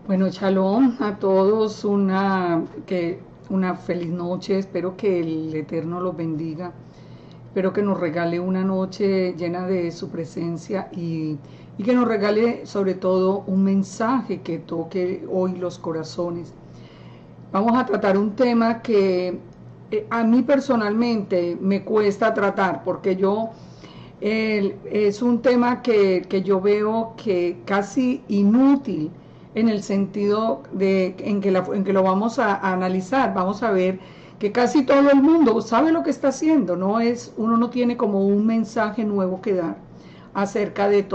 Bueno, shalom a todos, una feliz noche, espero que el Eterno los bendiga, espero que nos regale una noche llena de su presencia y que nos regale sobre todo un mensaje que toque hoy los corazones. Vamos a tratar un tema que a mí personalmente me cuesta tratar porque es un tema que yo veo que casi inútil en el sentido en que lo vamos a analizar. Vamos a ver que casi todo el mundo sabe lo que está haciendo, uno no tiene como un mensaje nuevo que dar acerca del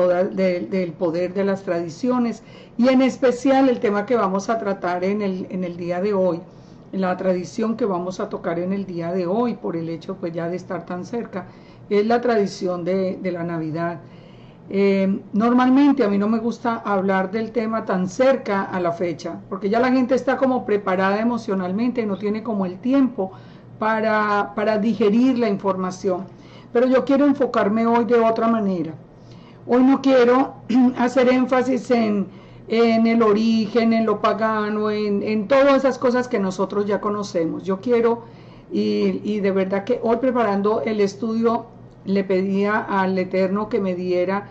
poder de las tradiciones y en especial el tema que vamos a tratar en el día de hoy, la tradición que vamos a tocar en el día de hoy por el hecho pues ya de estar tan cerca, es la tradición de la Navidad. Normalmente a mí no me gusta hablar del tema tan cerca a la fecha, porque ya la gente está como preparada emocionalmente y no tiene como el tiempo para digerir la información. Pero yo quiero enfocarme hoy de otra manera. Hoy no quiero hacer énfasis en el origen, en lo pagano, en todas esas cosas que nosotros ya conocemos. Yo quiero, y de verdad que hoy preparando el estudio, le pedía al Eterno que me diera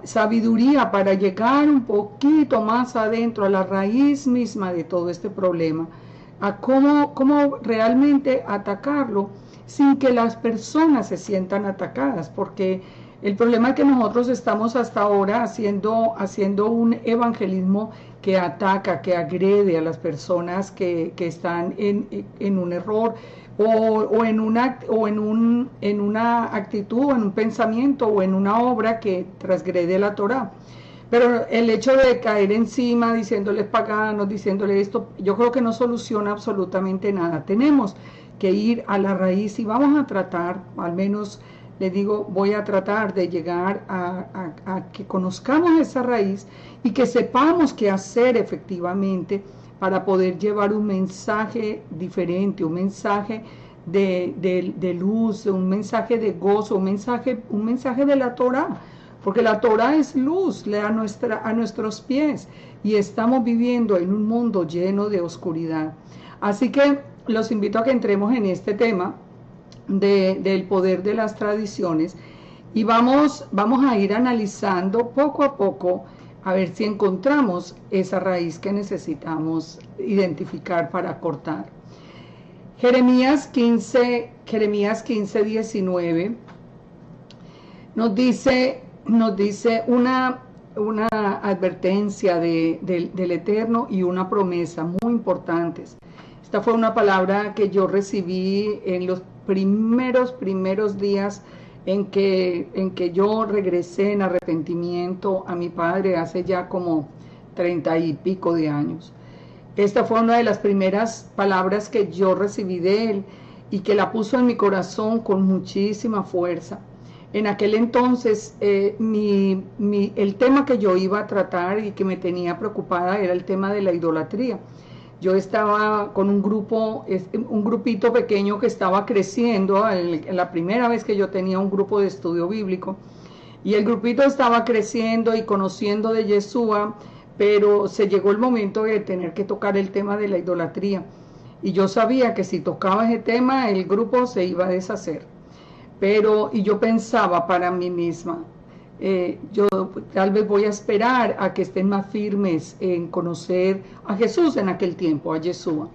sabiduría para llegar un poquito más adentro, a la raíz misma de todo este problema, a cómo realmente atacarlo sin que las personas se sientan atacadas, porque el problema es que nosotros estamos hasta ahora haciendo un evangelismo que ataca, que agrede a las personas que están en un error en una actitud, o en un pensamiento o en una obra que transgrede la Torá. Pero el hecho de caer encima diciéndoles paganos, diciéndoles esto, yo creo que no soluciona absolutamente nada. Tenemos que ir a la raíz y vamos a tratar, al menos le digo, voy a tratar de llegar a que conozcamos esa raíz y que sepamos qué hacer efectivamente para poder llevar un mensaje diferente, un mensaje de luz, un mensaje de gozo, un mensaje de la Torá, porque la Torá es luz a nuestros pies y estamos viviendo en un mundo lleno de oscuridad. Así que los invito a que entremos en este tema del poder de las tradiciones y vamos a ir analizando poco a poco a ver si encontramos esa raíz que necesitamos identificar para cortar. Jeremías 15, 19 nos dice una advertencia del Eterno y una promesa muy importantes. Esta fue una palabra que yo recibí en los primeros días en que yo regresé en arrepentimiento a mi padre hace ya como 30 y pico de años. Esta fue una de las primeras palabras que yo recibí de él y que la puso en mi corazón con muchísima fuerza. En aquel entonces el tema que yo iba a tratar y que me tenía preocupada era el tema de la idolatría. Yo estaba con un grupito pequeño que estaba creciendo, la primera vez que yo tenía un grupo de estudio bíblico, y el grupito estaba creciendo y conociendo de Yeshua, pero se llegó el momento de tener que tocar el tema de la idolatría, y yo sabía que si tocaba ese tema, el grupo se iba a deshacer, y yo pensaba para mí misma, yo tal vez voy a esperar a que estén más firmes en conocer a Jesús en aquel tiempo, a Yeshua.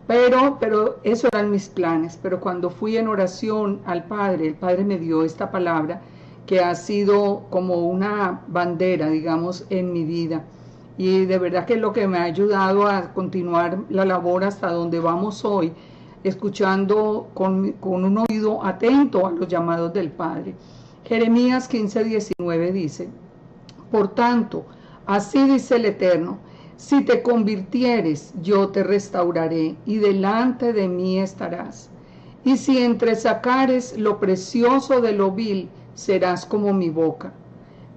Pero eso eran mis planes. Pero cuando fui en oración al Padre, el Padre me dio esta palabra que ha sido como una bandera, digamos, en mi vida. Y de verdad que es lo que me ha ayudado a continuar la labor hasta donde vamos hoy, escuchando con un oído atento a los llamados del Padre. Jeremías 15, 19 dice: por tanto, así dice el Eterno, si te convirtieres, yo te restauraré, y delante de mí estarás. Y si entresacares lo precioso de lo vil, serás como mi boca.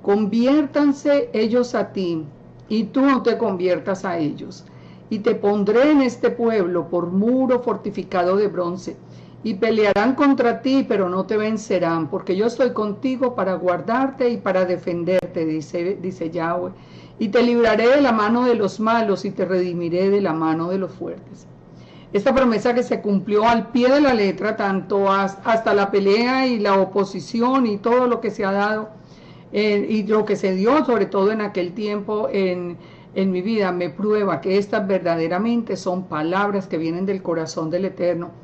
Conviértanse ellos a ti, y tú no te conviertas a ellos. Y te pondré en este pueblo por muro fortificado de bronce, y pelearán contra ti, pero no te vencerán, porque yo estoy contigo para guardarte y para defenderte, dice Yahweh, y te libraré de la mano de los malos y te redimiré de la mano de los fuertes. Esta promesa que se cumplió al pie de la letra, tanto hasta la pelea y la oposición y todo lo que se ha dado, y lo que se dio sobre todo en aquel tiempo en mi vida, me prueba que estas verdaderamente son palabras que vienen del corazón del Eterno.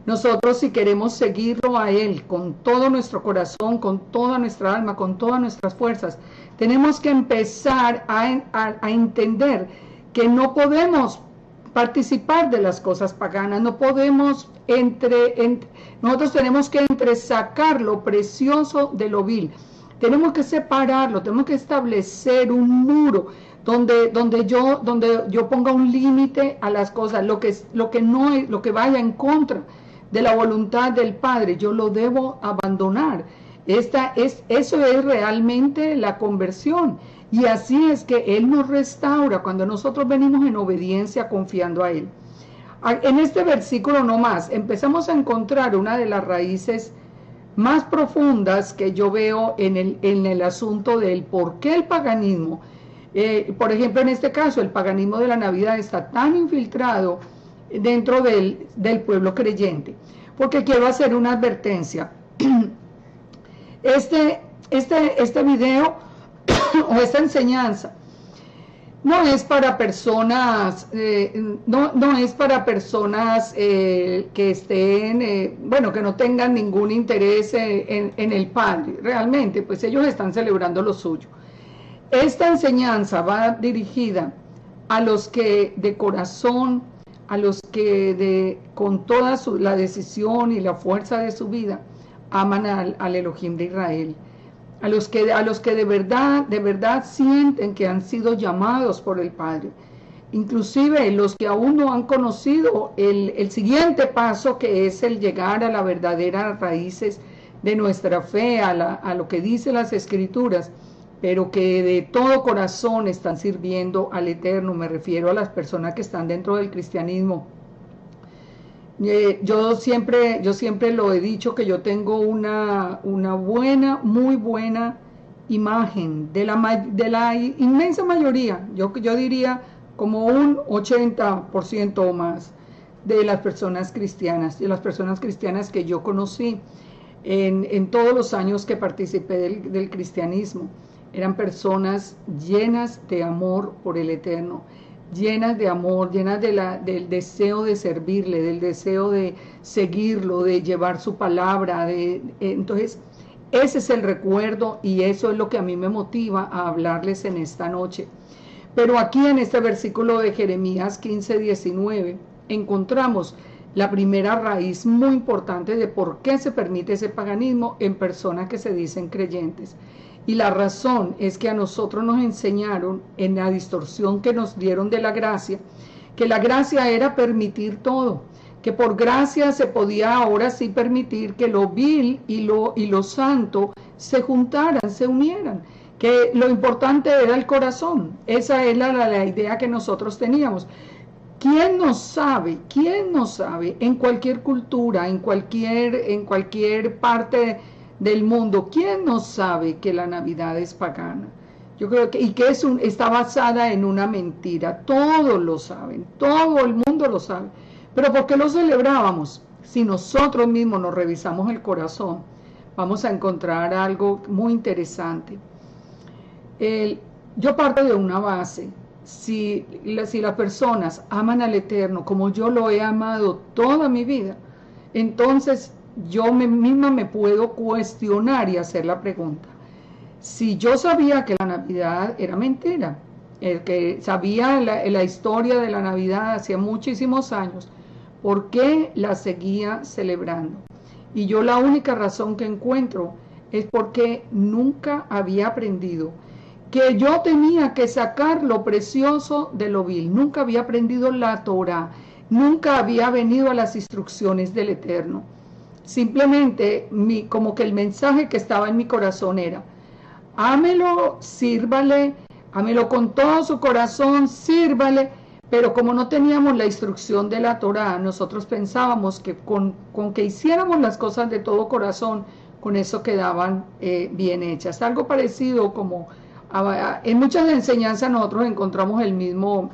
Nosotros, si queremos seguirlo a Él con todo nuestro corazón, con toda nuestra alma, con todas nuestras fuerzas, tenemos que empezar a entender que no podemos participar de las cosas paganas, no podemos nosotros tenemos que entresacar lo precioso de lo vil, tenemos que separarlo, tenemos que establecer un muro donde yo ponga un límite a las cosas, lo que vaya en contra de la voluntad del Padre, yo lo debo abandonar. Eso es realmente la conversión. Y así es que Él nos restaura cuando nosotros venimos en obediencia confiando a Él. En este versículo nomás empezamos a encontrar una de las raíces más profundas que yo veo en el asunto del por qué el paganismo, por ejemplo en este caso el paganismo de la Navidad está tan infiltrado dentro del pueblo creyente. Porque quiero hacer una advertencia. Este video o esta enseñanza no es para personas, no es para personas que estén, bueno, que no tengan ningún interés en el Padre. Realmente, pues ellos están celebrando lo suyo. Esta enseñanza va dirigida a los que de corazón, a los que con toda la decisión y la fuerza de su vida aman al Elohim de Israel, a los que de verdad sienten que han sido llamados por el Padre, inclusive los que aún no han conocido el siguiente paso, que es el llegar a las verdaderas raíces de nuestra fe, a lo que dicen las Escrituras, pero que de todo corazón están sirviendo al Eterno. Me refiero a las personas que están dentro del cristianismo. Yo siempre lo he dicho, que yo tengo una muy buena imagen de la inmensa mayoría, yo diría como un 80% o más de las personas cristianas, que yo conocí en todos los años que participé del cristianismo. Eran personas llenas de amor por el Eterno, llenas de amor, llenas del deseo de servirle, del deseo de seguirlo, de llevar su palabra. Entonces, ese es el recuerdo y eso es lo que a mí me motiva a hablarles en esta noche. Pero aquí en este versículo de Jeremías 15:19 encontramos la primera raíz muy importante de por qué se permite ese paganismo en personas que se dicen creyentes. Y la razón es que a nosotros nos enseñaron en la distorsión que nos dieron de la gracia, que la gracia era permitir todo, que por gracia se podía ahora sí permitir que lo vil y lo santo se juntaran, se unieran, que lo importante era el corazón. Esa es la idea que nosotros teníamos. ¿Quién no sabe en cualquier cultura, en cualquier parte del mundo, quién no sabe que la Navidad es pagana? Yo creo que está basada en una mentira. Todos lo saben, todo el mundo lo sabe. Pero ¿por qué lo celebrábamos? Si nosotros mismos nos revisamos el corazón, vamos a encontrar algo muy interesante. Yo parto de una base. Si las personas aman al Eterno como yo lo he amado toda mi vida, entonces yo misma me puedo cuestionar y hacer la pregunta: si yo sabía que la Navidad era mentira, el que sabía la historia de la Navidad hacía muchísimos años, ¿por qué la seguía celebrando? Y yo la única razón que encuentro es porque nunca había aprendido que yo tenía que sacar lo precioso de lo vil. Nunca había aprendido la Torah, nunca había venido a las instrucciones del Eterno. Simplemente como que el mensaje que estaba en mi corazón era: ámelo, sírvale, ámelo con todo su corazón, sírvale, Pero como no teníamos la instrucción de la Torá, nosotros pensábamos que con que hiciéramos las cosas de todo corazón, con eso quedaban bien hechas. Algo parecido como en muchas enseñanzas nosotros encontramos el mismo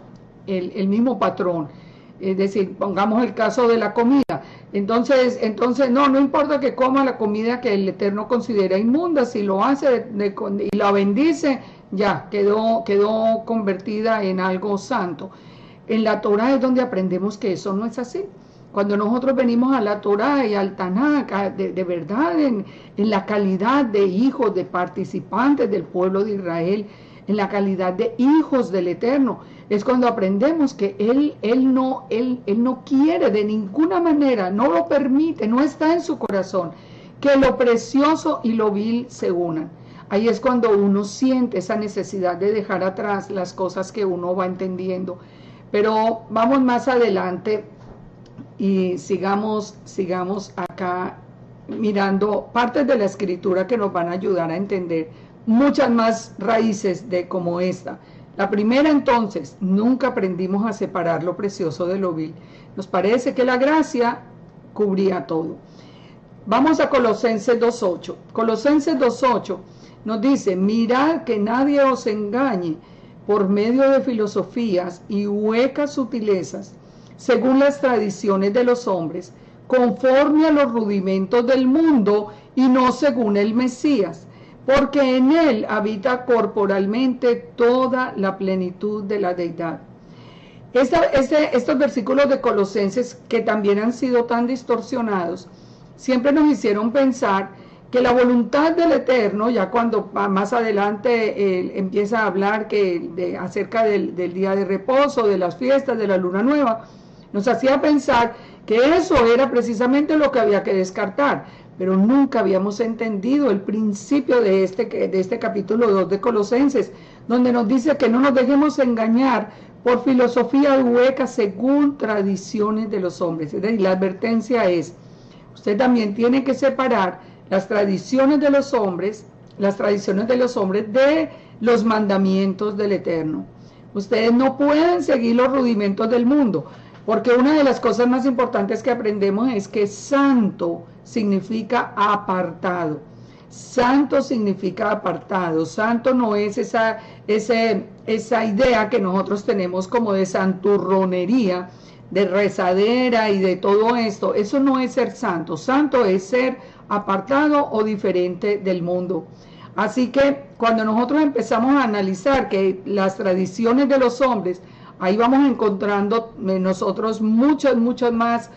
patrón. Es decir, pongamos el caso de la comida. Entonces no importa que coma la comida que el Eterno considera inmunda, si lo hace y la bendice, ya quedó convertida en algo santo. En la Torá es donde aprendemos que eso no es así. Cuando nosotros venimos a la Torá y al Tanakh, de verdad, en la calidad de hijos, de participantes del pueblo de Israel, en la calidad de hijos del Eterno, es cuando aprendemos que Él no quiere de ninguna manera, no lo permite, no está en su corazón, que lo precioso y lo vil se unan. Ahí es cuando uno siente esa necesidad de dejar atrás las cosas que uno va entendiendo. Pero vamos más adelante y sigamos acá mirando partes de la escritura que nos van a ayudar a entender muchas más raíces de como esta. La primera, entonces, nunca aprendimos a separar lo precioso de lo vil. Nos parece que la gracia cubría todo. Vamos a Colosenses 2:8. Colosenses 2:8 nos dice: mirad que nadie os engañe por medio de filosofías y huecas sutilezas, según las tradiciones de los hombres, conforme a los rudimentos del mundo y no según el Mesías, porque en él habita corporalmente toda la plenitud de la deidad. Estos versículos de Colosenses, que también han sido tan distorsionados, siempre nos hicieron pensar que la voluntad del Eterno, ya cuando más adelante empieza a hablar acerca del día de reposo, de las fiestas, de la luna nueva, nos hacía pensar que eso era precisamente lo que había que descartar, pero nunca habíamos entendido el principio de este capítulo 2 de Colosenses, donde nos dice que no nos dejemos engañar por filosofía hueca según tradiciones de los hombres. Es decir, la advertencia es: usted también tiene que separar las tradiciones de los hombres de los mandamientos del Eterno. Ustedes no pueden seguir los rudimentos del mundo, porque una de las cosas más importantes que aprendemos es que santo significa apartado. Santo significa apartado. Santo no es esa idea que nosotros tenemos como de santurronería, de rezadera y de todo esto. Eso no es ser santo. Santo es ser apartado o diferente del mundo. Así que cuando nosotros empezamos a analizar que las tradiciones de los hombres, ahí vamos encontrando nosotros muchos más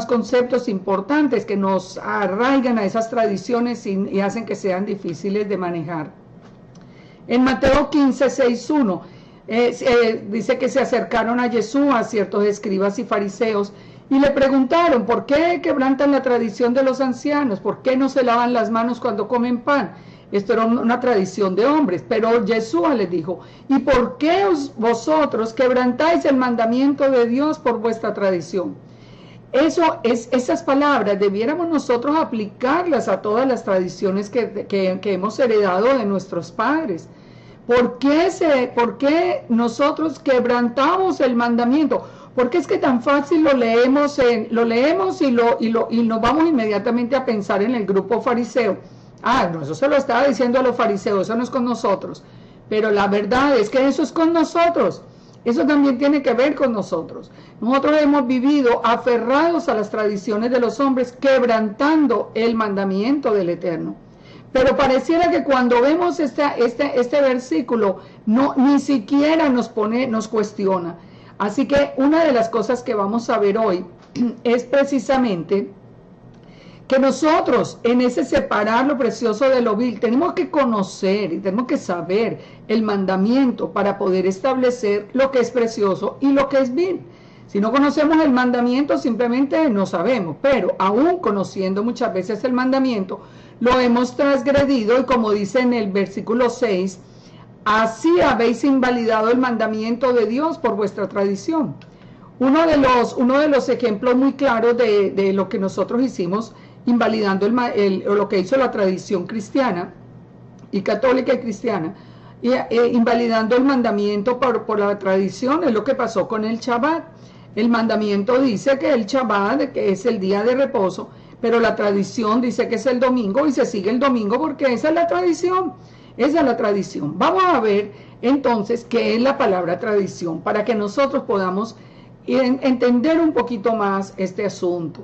conceptos importantes que nos arraigan a esas tradiciones y hacen que sean difíciles de manejar. En Mateo 15:6-1 dice que se acercaron a Yeshua ciertos escribas y fariseos y le preguntaron: ¿por qué quebrantan la tradición de los ancianos? ¿Por qué no se lavan las manos cuando comen pan? Esto era una tradición de hombres. Pero Yeshua les dijo: ¿y por qué vosotros quebrantáis el mandamiento de Dios por vuestra tradición? Esas palabras debiéramos nosotros aplicarlas a todas las tradiciones que hemos heredado de nuestros padres. ¿Por qué nosotros quebrantamos el mandamiento? Porque es que tan fácil lo leemos y nos vamos inmediatamente a pensar en el grupo fariseo. No, eso se lo estaba diciendo a los fariseos, eso no es con nosotros. Pero la verdad es que eso es con nosotros. Eso también tiene que ver con nosotros. Nosotros hemos vivido aferrados a las tradiciones de los hombres, quebrantando el mandamiento del Eterno. Pero pareciera que cuando vemos este versículo, ni siquiera nos cuestiona. Así que una de las cosas que vamos a ver hoy es precisamente que nosotros en ese separar lo precioso de lo vil tenemos que conocer y tenemos que saber el mandamiento para poder establecer lo que es precioso y lo que es vil. Si no conocemos el mandamiento, simplemente no sabemos, pero aún conociendo muchas veces el mandamiento, lo hemos transgredido y como dice en el versículo 6, así habéis invalidado el mandamiento de Dios por vuestra tradición. Uno de los ejemplos muy claros de lo que nosotros hicimos, invalidando lo que hizo la tradición cristiana y católica y cristiana, invalidando el mandamiento por la tradición. Es lo que pasó con el Shabbat. El mandamiento dice que el Shabbat, que es el día de reposo, pero la tradición dice que es el domingo y se sigue el domingo porque esa es la tradición. Esa es la tradición. Vamos a ver entonces qué es la palabra tradición para que nosotros podamos entender un poquito más este asunto.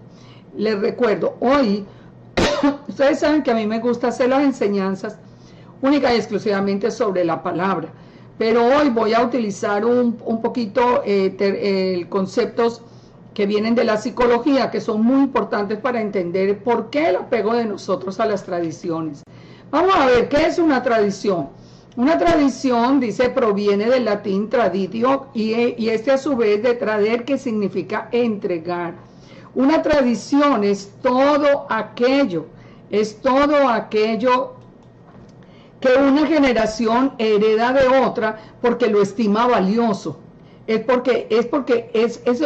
Les recuerdo, hoy, ustedes saben que a mí me gusta hacer las enseñanzas única y exclusivamente sobre la palabra, pero hoy voy a utilizar un poquito conceptos que vienen de la psicología, que son muy importantes para entender por qué el apego de nosotros a las tradiciones. Vamos a ver, ¿qué es una tradición? Una tradición, dice, proviene del latín traditio y este a su vez de trader, que significa entregar. Una tradición es todo aquello que una generación hereda de otra porque lo estima valioso. Es porque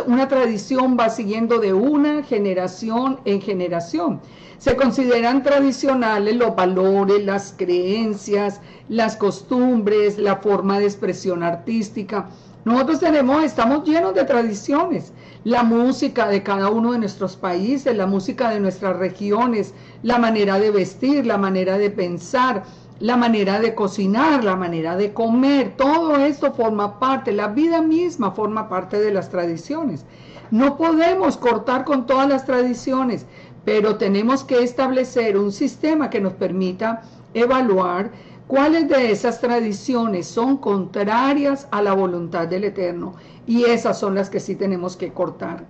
una tradición va siguiendo de una generación en generación. Se consideran tradicionales los valores, las creencias, las costumbres, la forma de expresión artística. Nosotros estamos llenos de tradiciones. La música de cada uno de nuestros países, la música de nuestras regiones, la manera de vestir, la manera de pensar, la manera de cocinar, la manera de comer, todo esto forma parte, la vida misma forma parte de las tradiciones. No podemos cortar con todas las tradiciones, pero tenemos que establecer un sistema que nos permita evaluar cuáles de esas tradiciones son contrarias a la voluntad del Eterno, y esas son las que sí tenemos que cortar.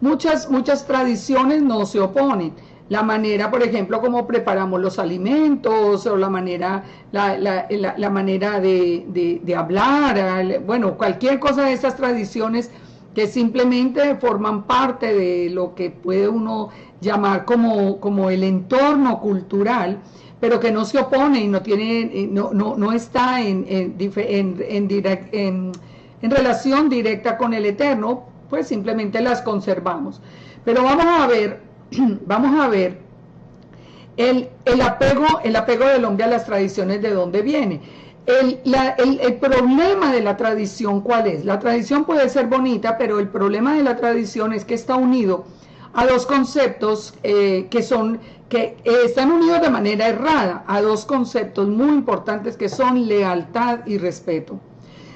Muchas tradiciones no se oponen. La manera, por ejemplo, como preparamos los alimentos, o la manera de hablar, bueno, cualquier cosa de esas tradiciones que simplemente forman parte de lo que puede uno llamar como el entorno cultural, pero que no se opone y no está en relación directa con el Eterno, pues simplemente las conservamos. Pero vamos a ver el apego del hombre a las tradiciones, ¿de dónde viene? El problema de la tradición, ¿cuál es? La tradición puede ser bonita, pero el problema de la tradición es que está unido a dos conceptos que están unidos de manera errada, a dos conceptos muy importantes que son lealtad y respeto.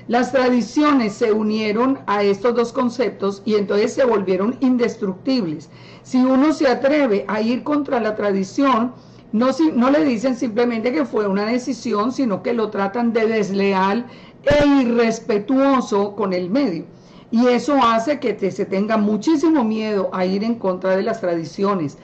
Las tradiciones se unieron a estos dos conceptos y entonces se volvieron indestructibles. Si uno se atreve a ir contra la tradición, no le dicen simplemente que fue una decisión, sino que lo tratan de desleal e irrespetuoso con el medio. Y eso hace que se tenga muchísimo miedo a ir en contra de las tradiciones.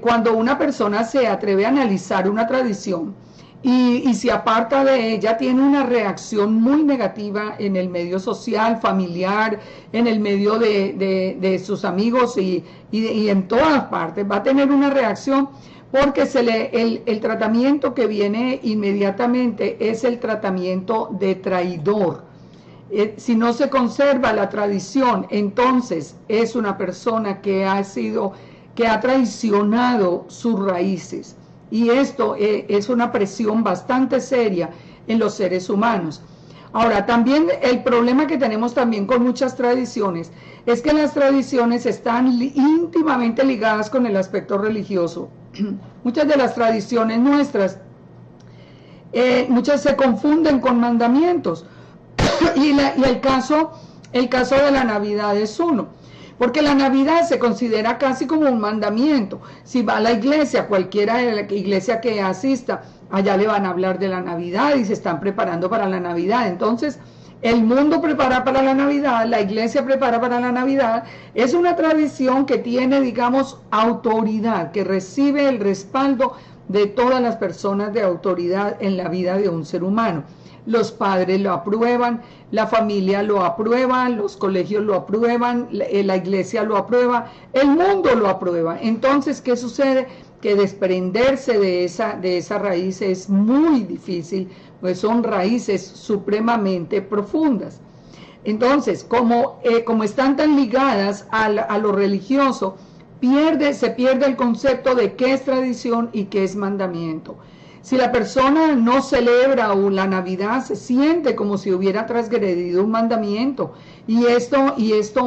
Cuando una persona se atreve a analizar una tradición y se aparta de ella, tiene una reacción muy negativa en el medio social, familiar, en el medio de sus amigos y en todas partes. Va a tener una reacción porque el tratamiento que viene inmediatamente es el tratamiento de traidor. Si no se conserva la tradición, entonces es una persona que ha traicionado sus raíces. Y esto es una presión bastante seria en los seres humanos. Ahora, también el problema que tenemos también con muchas tradiciones es que las tradiciones están íntimamente ligadas con el aspecto religioso. Muchas de las tradiciones nuestras, muchas se confunden con mandamientos. Y el caso de la Navidad es uno, porque la Navidad se considera casi como un mandamiento. Si va a la iglesia, cualquiera de la iglesia que asista, allá le van a hablar de la Navidad y se están preparando para la Navidad. Entonces, el mundo prepara para la Navidad, la iglesia prepara para la Navidad. Es una tradición que tiene, digamos, autoridad, que recibe el respaldo de todas las personas de autoridad en la vida de un ser humano. Los padres lo aprueban, la familia lo aprueba, los colegios lo aprueban, la iglesia lo aprueba, el mundo lo aprueba. Entonces, ¿qué sucede? Que desprenderse de esa raíz es muy difícil, pues son raíces supremamente profundas. Entonces, como están tan ligadas a lo religioso, se pierde el concepto de qué es tradición y qué es mandamiento. Si la persona no celebra la Navidad, se siente como si hubiera transgredido un mandamiento. Y esto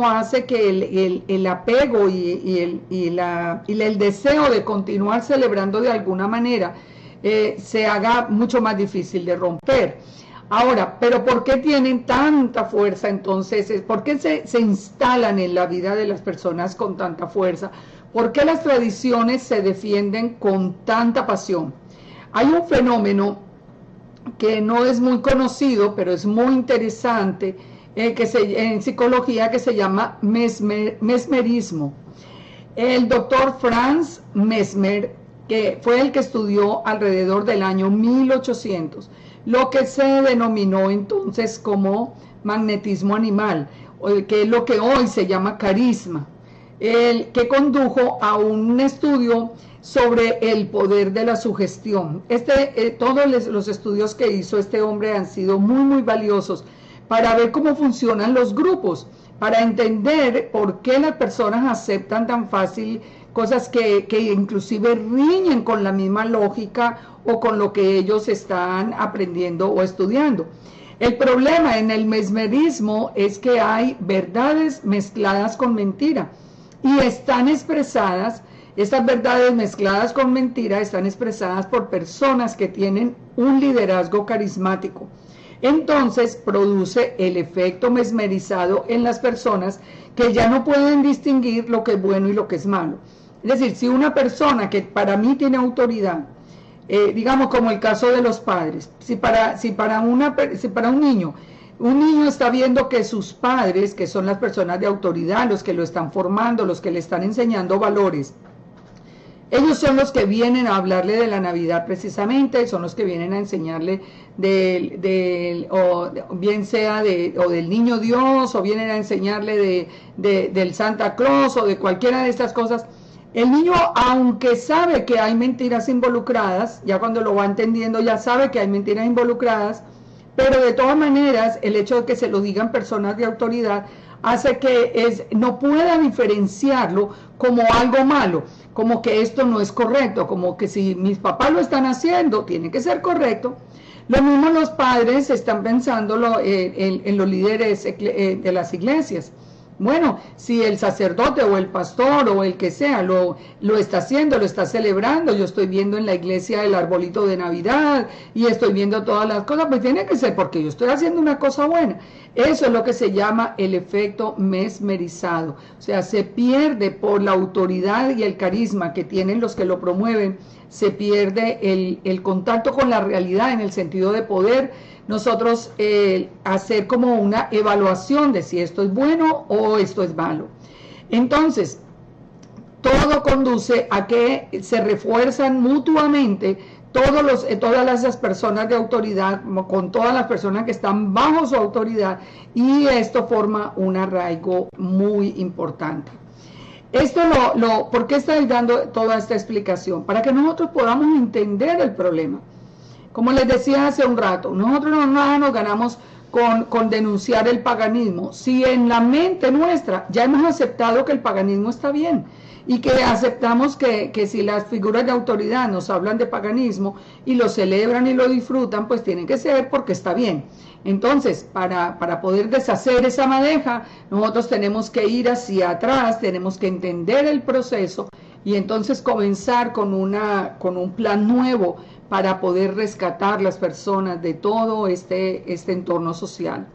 hace que el apego y el deseo de continuar celebrando de alguna manera se haga mucho más difícil de romper. Ahora, ¿pero por qué tienen tanta fuerza entonces? ¿Por qué se instalan en la vida de las personas con tanta fuerza? ¿Por qué las tradiciones se defienden con tanta pasión? Hay un fenómeno que no es muy conocido, pero es muy interesante en psicología, que se llama mesmerismo. El doctor Franz Mesmer, que fue el que estudió alrededor del año 1800, lo que se denominó entonces como magnetismo animal, que es lo que hoy se llama carisma, que condujo a un estudio sobre el poder de la sugestión. Todos los estudios que hizo este hombre han sido muy valiosos para ver cómo funcionan los grupos, para entender por qué las personas aceptan tan fácil cosas que inclusive riñen con la misma lógica o con lo que ellos están aprendiendo o estudiando. El problema en el mesmerismo es que hay verdades mezcladas con mentira y están expresadas, estas verdades mezcladas con mentira están expresadas por personas que tienen un liderazgo carismático. Entonces produce el efecto mesmerizado en las personas que ya no pueden distinguir lo que es bueno y lo que es malo. Es decir, si una persona que para mí tiene autoridad, digamos como el caso de los padres, si para un niño está viendo que sus padres, que son las personas de autoridad, los que lo están formando, los que le están enseñando valores, ellos son los que vienen a hablarle de la Navidad precisamente, son los que vienen a enseñarle bien sea del niño Dios, o vienen a enseñarle del Santa Claus, o de cualquiera de estas cosas. El niño, aunque sabe que hay mentiras involucradas, ya cuando lo va entendiendo ya sabe que hay mentiras involucradas, pero de todas maneras el hecho de que se lo digan personas de autoridad hace que no pueda diferenciarlo como algo malo, como que esto no es correcto, como que si mis papás lo están haciendo, tiene que ser correcto. Lo mismo los padres están pensándolo en los líderes de las iglesias. Bueno, si el sacerdote o el pastor o el que sea lo está haciendo, lo está celebrando, yo estoy viendo en la iglesia el arbolito de Navidad y estoy viendo todas las cosas, pues tiene que ser porque yo estoy haciendo una cosa buena. Eso es lo que se llama el efecto mesmerizado. O sea, se pierde por la autoridad y el carisma que tienen los que lo promueven, se pierde el contacto con la realidad en el sentido de poder nosotros hacer como una evaluación de si esto es bueno o esto es malo. Entonces, todo conduce a que se refuerzan mutuamente todas esas personas de autoridad con todas las personas que están bajo su autoridad, y esto forma un arraigo muy importante. ¿Por qué estoy dando toda esta explicación? Para que nosotros podamos entender el problema. Como les decía hace un rato, nosotros no nos ganamos con denunciar el paganismo. Si en la mente nuestra ya hemos aceptado que el paganismo está bien y que aceptamos que si las figuras de autoridad nos hablan de paganismo y lo celebran y lo disfrutan, pues tiene que ser porque está bien. Entonces, para poder deshacer esa madeja, nosotros tenemos que ir hacia atrás, tenemos que entender el proceso y entonces comenzar con un plan nuevo para poder rescatar las personas de todo este entorno social.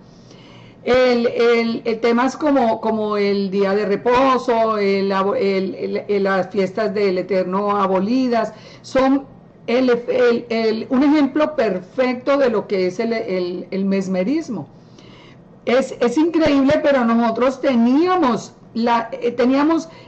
El tema es como el día de reposo, las fiestas del Eterno abolidas, son un ejemplo perfecto de lo que es el mesmerismo. Es increíble, pero nosotros teníamos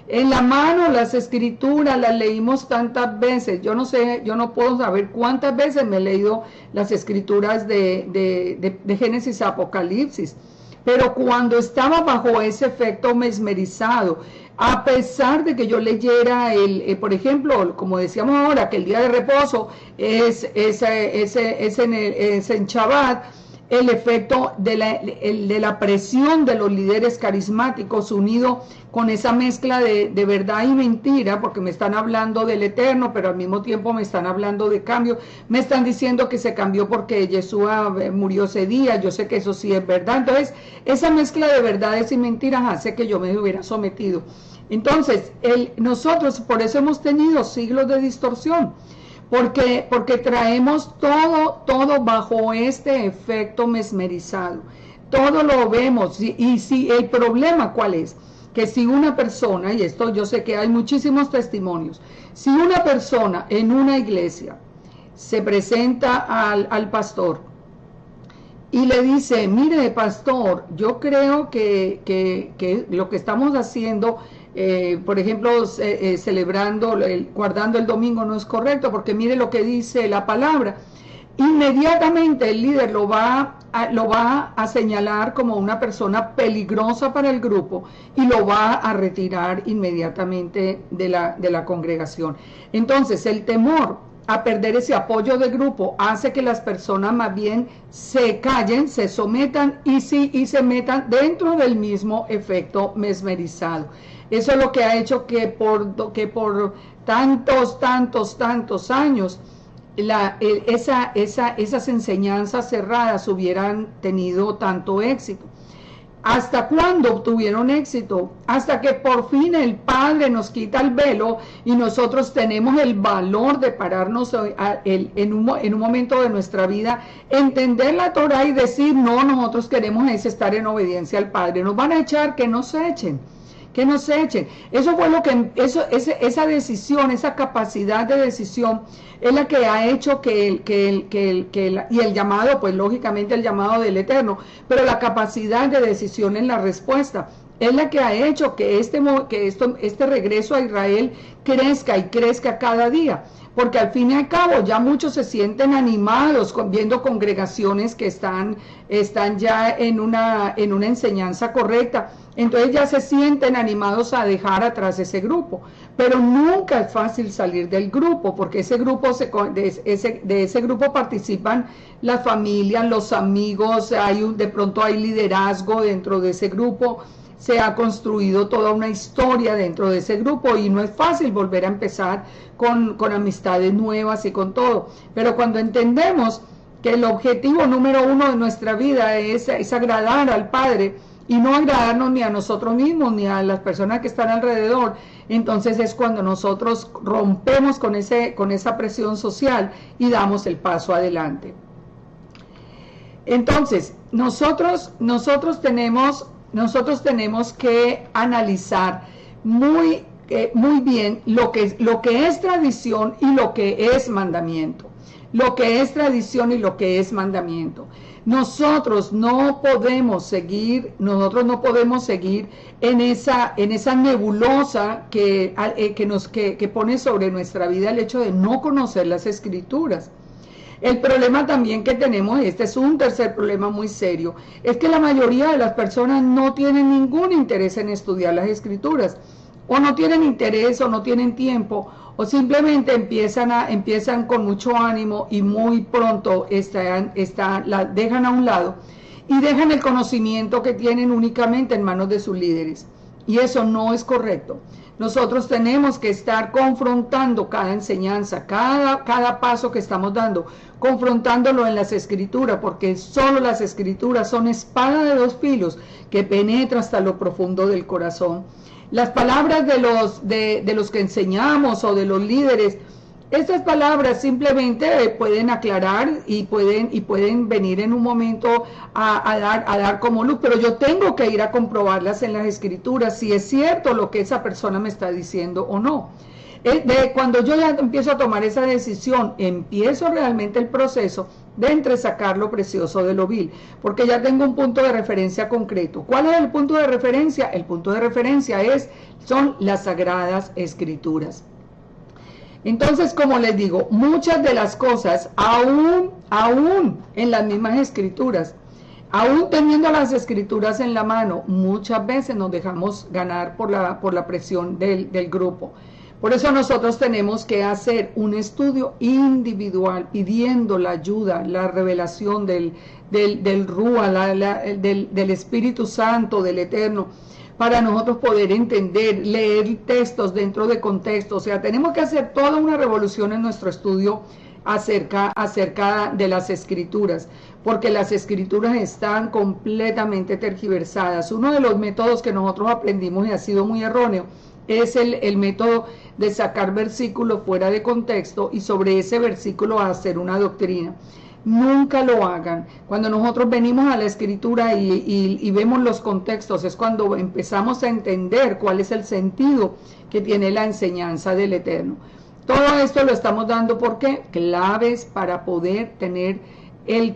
en la mano las escrituras, las leímos tantas veces. Yo no puedo saber cuántas veces me he leído las escrituras de Génesis a Apocalipsis, pero cuando estaba bajo ese efecto mesmerizado, a pesar de que yo leyera por ejemplo, como decíamos ahora, que el día de reposo es en Shabbat, el efecto de la presión de los líderes carismáticos unido con esa mezcla de verdad y mentira, porque me están hablando del eterno, pero al mismo tiempo me están hablando de cambio, me están diciendo que se cambió porque Yeshua murió ese día, yo sé que eso sí es verdad. Entonces, esa mezcla de verdades y mentiras hace que yo me hubiera sometido. Entonces, nosotros por eso hemos tenido siglos de distorsión, porque traemos todo bajo este efecto mesmerizado. Todo lo vemos. Y si el problema, ¿cuál es? Que si una persona, y esto yo sé que hay muchísimos testimonios, si una persona en una iglesia se presenta al pastor y le dice, mire pastor, yo creo que lo que estamos haciendo, por ejemplo, celebrando, guardando el domingo no es correcto, porque mire lo que dice la palabra, inmediatamente el líder lo va a señalar como una persona peligrosa para el grupo y lo va a retirar inmediatamente de la congregación. Entonces, el temor a perder ese apoyo de grupo hace que las personas más bien se callen, se sometan y se metan dentro del mismo efecto mesmerizado. Eso es lo que ha hecho que por tantos años esas enseñanzas cerradas hubieran tenido tanto éxito. ¿Hasta cuándo tuvieron éxito? Hasta que por fin el Padre nos quita el velo y nosotros tenemos el valor de pararnos en un momento de nuestra vida, entender la Torah y decir, no, nosotros queremos estar en obediencia al Padre. Nos van a echar, que no se echen. Que no se echen. Eso fue lo que, esa decisión, esa capacidad de decisión es la que ha hecho y el llamado, pues lógicamente el llamado del Eterno, pero la capacidad de decisión en la respuesta es la que ha hecho que este regreso a Israel crezca y crezca cada día. Porque al fin y al cabo ya muchos se sienten animados viendo congregaciones que están ya en una enseñanza correcta. Entonces ya se sienten animados a dejar atrás ese grupo. Pero nunca es fácil salir del grupo, porque de ese grupo participan las familias, los amigos, de pronto hay liderazgo dentro de ese grupo. Se ha construido toda una historia dentro de ese grupo y no es fácil volver a empezar con amistades nuevas y con todo. Pero cuando entendemos que el objetivo número uno de nuestra vida es agradar al Padre y no agradarnos ni a nosotros mismos ni a las personas que están alrededor, entonces es cuando nosotros rompemos con esa presión social y damos el paso adelante. Entonces, nosotros tenemos que analizar muy bien lo que es tradición y lo que es mandamiento. Lo que es tradición y lo que es mandamiento. Nosotros no podemos seguir en esa nebulosa que pone sobre nuestra vida el hecho de no conocer las Escrituras. El problema también que tenemos, este es un tercer problema muy serio, es que la mayoría de las personas no tienen ningún interés en estudiar las Escrituras, o no tienen interés, o no tienen tiempo, o simplemente empiezan con mucho ánimo y muy pronto la dejan a un lado y dejan el conocimiento que tienen únicamente en manos de sus líderes. Y eso no es correcto. Nosotros tenemos que estar confrontando cada enseñanza, cada paso que estamos dando, confrontándolo en las Escrituras, porque solo las Escrituras son espada de dos filos que penetra hasta lo profundo del corazón. Las palabras de los que enseñamos o de los líderes, estas palabras simplemente pueden aclarar y pueden venir en un momento a dar como luz, pero yo tengo que ir a comprobarlas en las Escrituras si es cierto lo que esa persona me está diciendo o no. Cuando yo ya empiezo a tomar esa decisión, empiezo realmente el proceso de entresacar lo precioso de lo vil, porque ya tengo un punto de referencia concreto. ¿Cuál es el punto de referencia? El punto de referencia son las Sagradas Escrituras. Entonces, como les digo, muchas de las cosas, aún en las mismas Escrituras, aún teniendo las Escrituras en la mano, muchas veces nos dejamos ganar por la presión del grupo. Por eso nosotros tenemos que hacer un estudio individual, pidiendo la ayuda, la revelación del Rúa, del Espíritu Santo, del Eterno, para nosotros poder entender, leer textos dentro de contexto. O sea, tenemos que hacer toda una revolución en nuestro estudio acerca de las Escrituras, porque las Escrituras están completamente tergiversadas. Uno de los métodos que nosotros aprendimos y ha sido muy erróneo es el método de sacar versículos fuera de contexto y sobre ese versículo hacer una doctrina. Nunca lo hagan. Cuando nosotros venimos a la Escritura y vemos los contextos, es cuando empezamos a entender cuál es el sentido que tiene la enseñanza del Eterno. Todo esto lo estamos dando porque claves para poder tener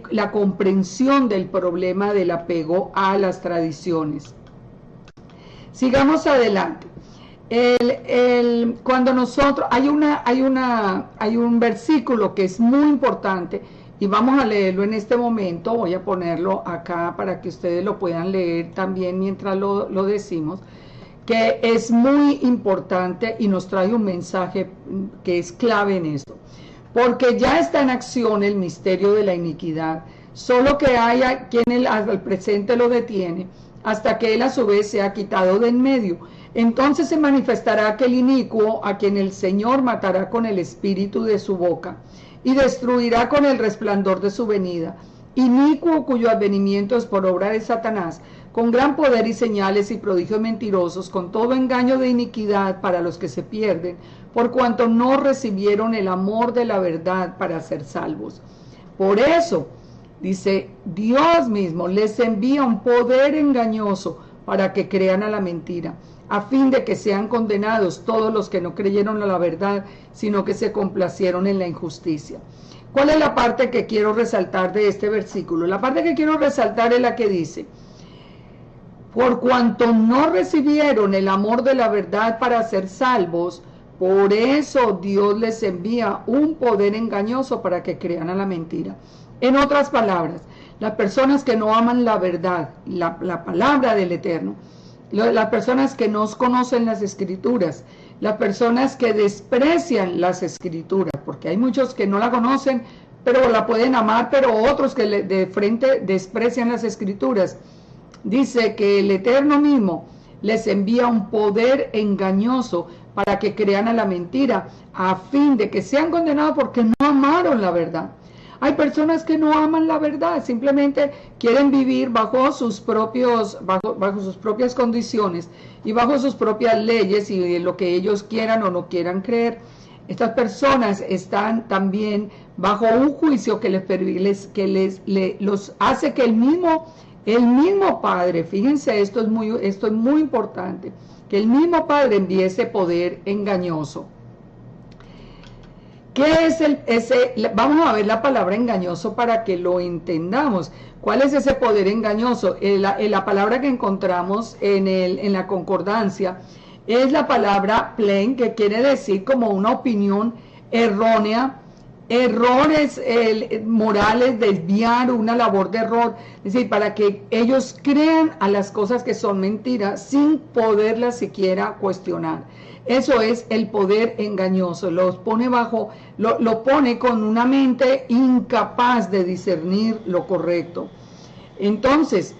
la comprensión del problema del apego a las tradiciones. Sigamos adelante. Cuando nosotros hay un versículo que es muy importante y vamos a leerlo en este momento. Voy a ponerlo acá para que ustedes lo puedan leer también mientras lo decimos, que es muy importante y nos trae un mensaje que es clave en esto, porque ya está en acción el misterio de la iniquidad, solo que haya quien al presente lo detiene, hasta que él a su vez sea quitado de en medio. Entonces se manifestará aquel inicuo a quien el Señor matará con el espíritu de su boca y destruirá con el resplandor de su venida. Inicuo cuyo advenimiento es por obra de Satanás, con gran poder y señales y prodigios mentirosos, con todo engaño de iniquidad para los que se pierden, por cuanto no recibieron el amor de la verdad para ser salvos. Por eso, dice, Dios mismo les envía un poder engañoso para que crean a la mentira, a fin de que sean condenados todos los que no creyeron a la verdad, sino que se complacieron en la injusticia. ¿Cuál es la parte que quiero resaltar de este versículo? La parte que quiero resaltar es la que dice: por cuanto no recibieron el amor de la verdad para ser salvos, por eso Dios les envía un poder engañoso para que crean a la mentira. En otras palabras, las personas que no aman la verdad, la palabra del Eterno, las personas que no conocen las Escrituras, las personas que desprecian las Escrituras, porque hay muchos que no la conocen, pero la pueden amar, pero otros que de frente desprecian las Escrituras. Dice que el Eterno mismo les envía un poder engañoso para que crean a la mentira, a fin de que sean condenados porque no amaron la verdad. Hay personas que no aman la verdad, simplemente quieren vivir bajo sus propias condiciones y bajo sus propias leyes y de lo que ellos quieran o no quieran creer. Estas personas están también bajo un juicio que los hace que el mismo Padre, fíjense, esto es muy importante, que el mismo Padre envíe ese poder engañoso. ¿Qué es vamos a ver la palabra engañoso para que lo entendamos? ¿Cuál es ese poder engañoso? La palabra que encontramos en la concordancia es la palabra plain, que quiere decir como una opinión errónea, errores morales, desviar una labor de error, es decir, para que ellos crean a las cosas que son mentiras sin poderlas siquiera cuestionar. Eso es el poder engañoso, lo pone con una mente incapaz de discernir lo correcto. Entonces,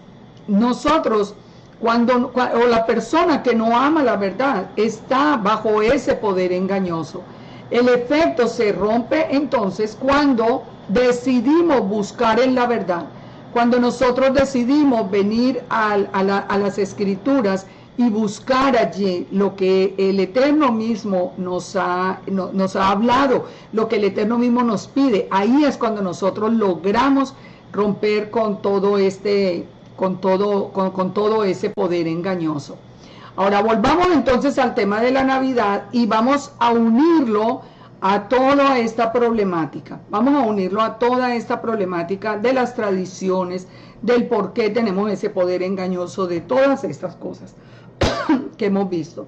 nosotros, o la persona que no ama la verdad, está bajo ese poder engañoso. El efecto se rompe entonces cuando decidimos buscar en la verdad, cuando nosotros decidimos venir a las Escrituras y buscar allí lo que el Eterno mismo nos ha hablado, lo que el Eterno mismo nos pide. Ahí es cuando nosotros logramos romper con todo ese poder engañoso. Ahora volvamos entonces al tema de la Navidad y vamos a unirlo a toda esta problemática. Vamos a unirlo a toda esta problemática de las tradiciones, del por qué tenemos ese poder engañoso, de todas estas cosas que hemos visto.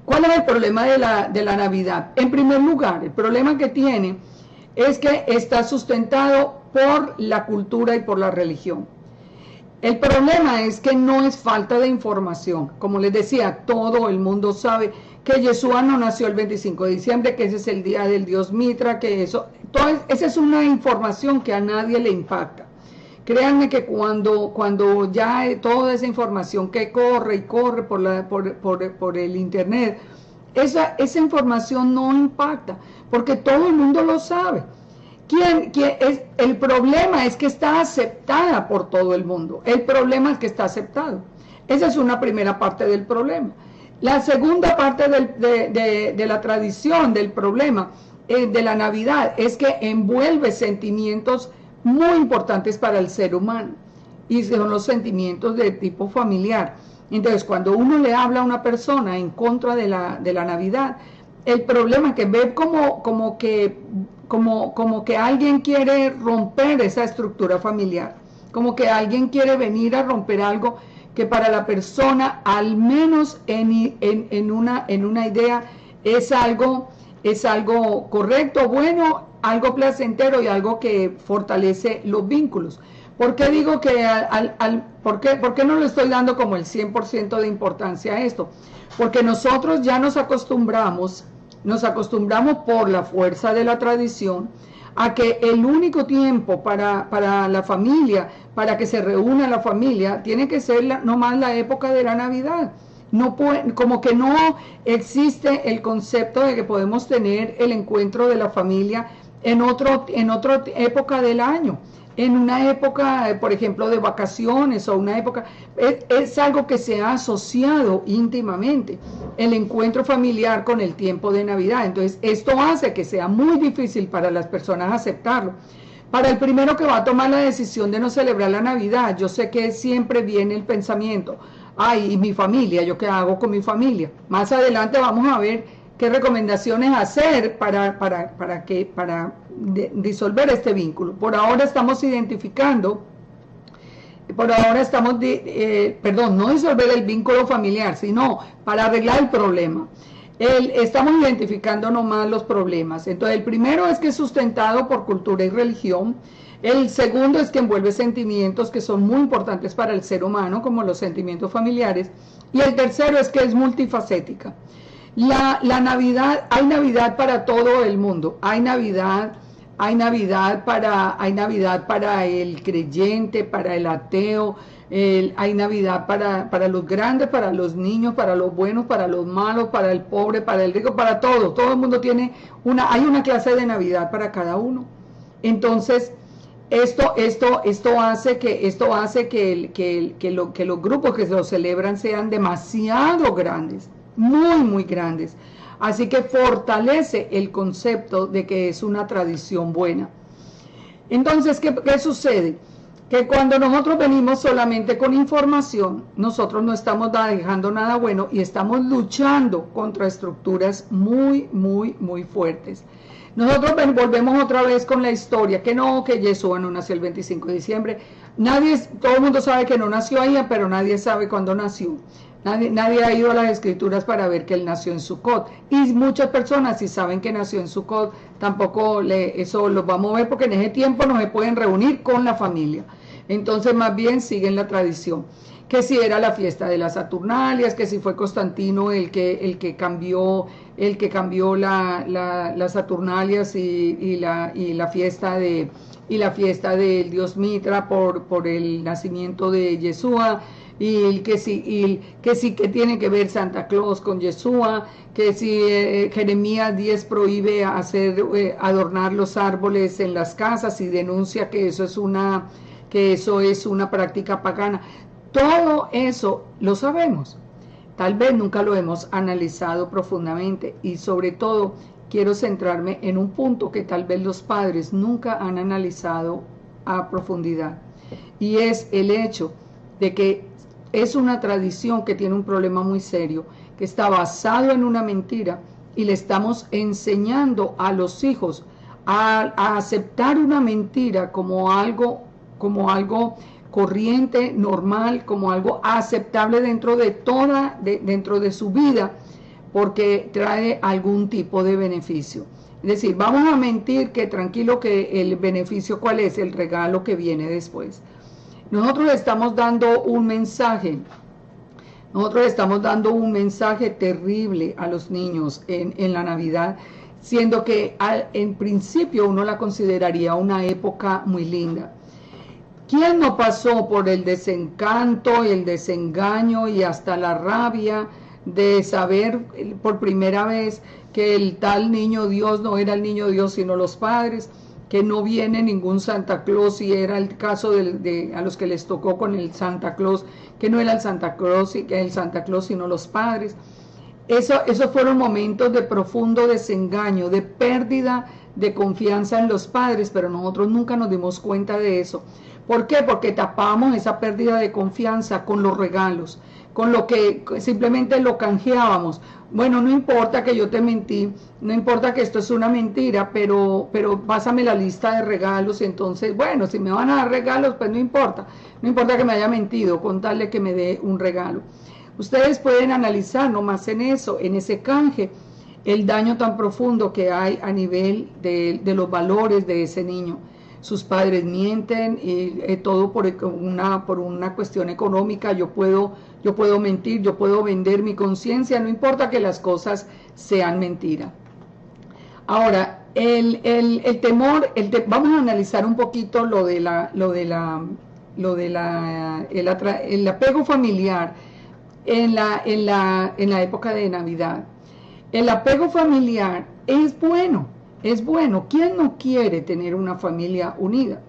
¿Cuál es el problema de la Navidad? En primer lugar, el problema que tiene es que está sustentado por la cultura y por la religión. El problema es que no es falta de información. Como les decía, todo el mundo sabe que Yeshua no nació el 25 de diciembre, que ese es el día del dios Mitra, que eso, esa es una información que a nadie le impacta. Créanme que cuando ya toda esa información que corre y corre por el internet, esa información no impacta, porque todo el mundo lo sabe. El problema es que está aceptada por todo el mundo. El problema es que está aceptado. Esa es una primera parte del problema. La segunda parte de la tradición, del problema de la Navidad, es que envuelve sentimientos muy importantes para el ser humano, y son los sentimientos de tipo familiar. Entonces, cuando uno le habla a una persona en contra de la Navidad, el problema es que ve como que alguien quiere romper esa estructura familiar, como que alguien quiere venir a romper algo que para la persona, al menos en una idea, es algo correcto, bueno, algo placentero y algo que fortalece los vínculos. ¿Por qué digo que por qué no le estoy dando como el 100% de importancia a esto? Porque nosotros ya nos acostumbramos por la fuerza de la tradición a que el único tiempo para la familia, para que se reúna la familia, tiene que ser nomás la época de la Navidad. No como que no existe el concepto de que podemos tener el encuentro de la familia en otra época del año, en una época, por ejemplo, de vacaciones, o una época, es algo que se ha asociado íntimamente, el encuentro familiar con el tiempo de Navidad. Entonces, esto hace que sea muy difícil para las personas aceptarlo. Para el primero que va a tomar la decisión de no celebrar la Navidad, yo sé que siempre viene el pensamiento, ay, ¿y mi familia? ¿Yo qué hago con mi familia? Más adelante vamos a ver qué recomendaciones hacer para disolver este vínculo. Por ahora estamos no disolver el vínculo familiar, sino para arreglar el problema. Estamos identificando nomás los problemas. Entonces, el primero es que es sustentado por cultura y religión. El segundo es que envuelve sentimientos que son muy importantes para el ser humano, como los sentimientos familiares. Y el tercero es que es multifacética. La Navidad, hay Navidad para todo el mundo. Hay Navidad para el creyente, para el ateo. Hay Navidad para los grandes, para los niños, para los buenos, para los malos, para el pobre, para el rico, para todo. Todo el mundo tiene hay una clase de Navidad para cada uno. Entonces, esto hace que los grupos que se lo celebran sean demasiado grandes, muy, muy grandes. Así que fortalece el concepto de que es una tradición buena. Entonces, ¿qué sucede? Que cuando nosotros venimos solamente con información, nosotros no estamos dejando nada bueno y estamos luchando contra estructuras muy, muy, muy fuertes. Nosotros volvemos otra vez con la historia, que Yeshua no nació el 25 de diciembre. Todo el mundo sabe que no nació ahí, pero nadie sabe cuándo nació. Nadie ha ido a las escrituras para ver que él nació en Sucot. Y muchas personas, si saben que nació en Sucot, tampoco eso los va a mover, porque en ese tiempo no se pueden reunir con la familia. Entonces, más bien siguen la tradición. Que si era la fiesta de las Saturnalias, que si fue Constantino el que cambió las Saturnalias y la fiesta del dios Mitra por el nacimiento de Yeshua. Y que tiene que ver Santa Claus con Yeshua, que si Jeremías 10 prohíbe adornar los árboles en las casas y denuncia que eso es una práctica pagana. Todo eso lo sabemos, tal vez nunca lo hemos analizado profundamente, y sobre todo quiero centrarme en un punto que tal vez los padres nunca han analizado a profundidad, y es el hecho de que es una tradición que tiene un problema muy serio, que está basado en una mentira, y le estamos enseñando a los hijos a aceptar una mentira como algo corriente, normal, como algo aceptable dentro de su vida, porque trae algún tipo de beneficio. Es decir, vamos a mentir que tranquilo, que el beneficio, ¿cuál es? El regalo que viene después. Nosotros estamos dando un mensaje Nosotros estamos dando un mensaje terrible a los niños en la Navidad, siendo que en principio uno la consideraría una época muy linda. ¿Quién no pasó por el desencanto, el desengaño y hasta la rabia de saber por primera vez que el tal niño Dios no era el niño Dios sino los padres, que no viene ningún Santa Claus, y era el caso a los que les tocó con el Santa Claus, que no era el Santa Claus sino los padres? Esos fueron momentos de profundo desengaño, de pérdida de confianza en los padres, pero nosotros nunca nos dimos cuenta de eso. ¿Por qué? Porque tapamos esa pérdida de confianza con los regalos, con lo que simplemente lo canjeábamos. Bueno, no importa que yo te mentí, no importa que esto es una mentira, pero pásame la lista de regalos, y entonces, bueno, si me van a dar regalos, pues no importa que me haya mentido, con tal de que me dé un regalo. Ustedes pueden analizar nomás en eso, en ese canje, el daño tan profundo que hay a nivel de los valores de ese niño. Sus padres mienten, y todo por una cuestión económica. Yo puedo mentir, yo puedo vender mi conciencia, no importa que las cosas sean mentira. Ahora, el temor, vamos a analizar un poquito el apego familiar en la época de Navidad. El apego familiar es bueno. Es bueno. ¿Quién no quiere tener una familia unida?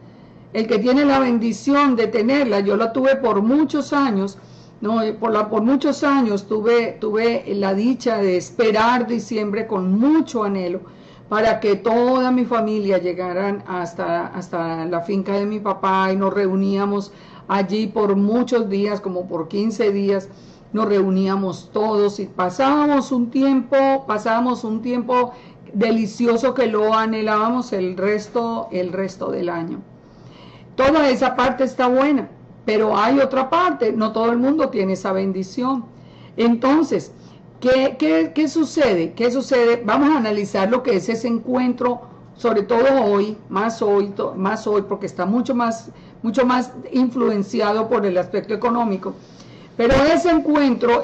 El que tiene la bendición de tenerla, yo la tuve por muchos años, ¿no? Por muchos años tuve la dicha de esperar diciembre con mucho anhelo para que toda mi familia llegaran hasta la finca de mi papá, y nos reuníamos allí por muchos días, como por 15 días, nos reuníamos todos y pasábamos un tiempo delicioso que lo anhelábamos el resto del año. Toda esa parte está buena, pero hay otra parte, no todo el mundo tiene esa bendición. Entonces, ¿qué sucede? ¿Qué sucede? Vamos a analizar lo que es ese encuentro, sobre todo hoy, más hoy, porque está mucho más influenciado por el aspecto económico. Pero ese encuentro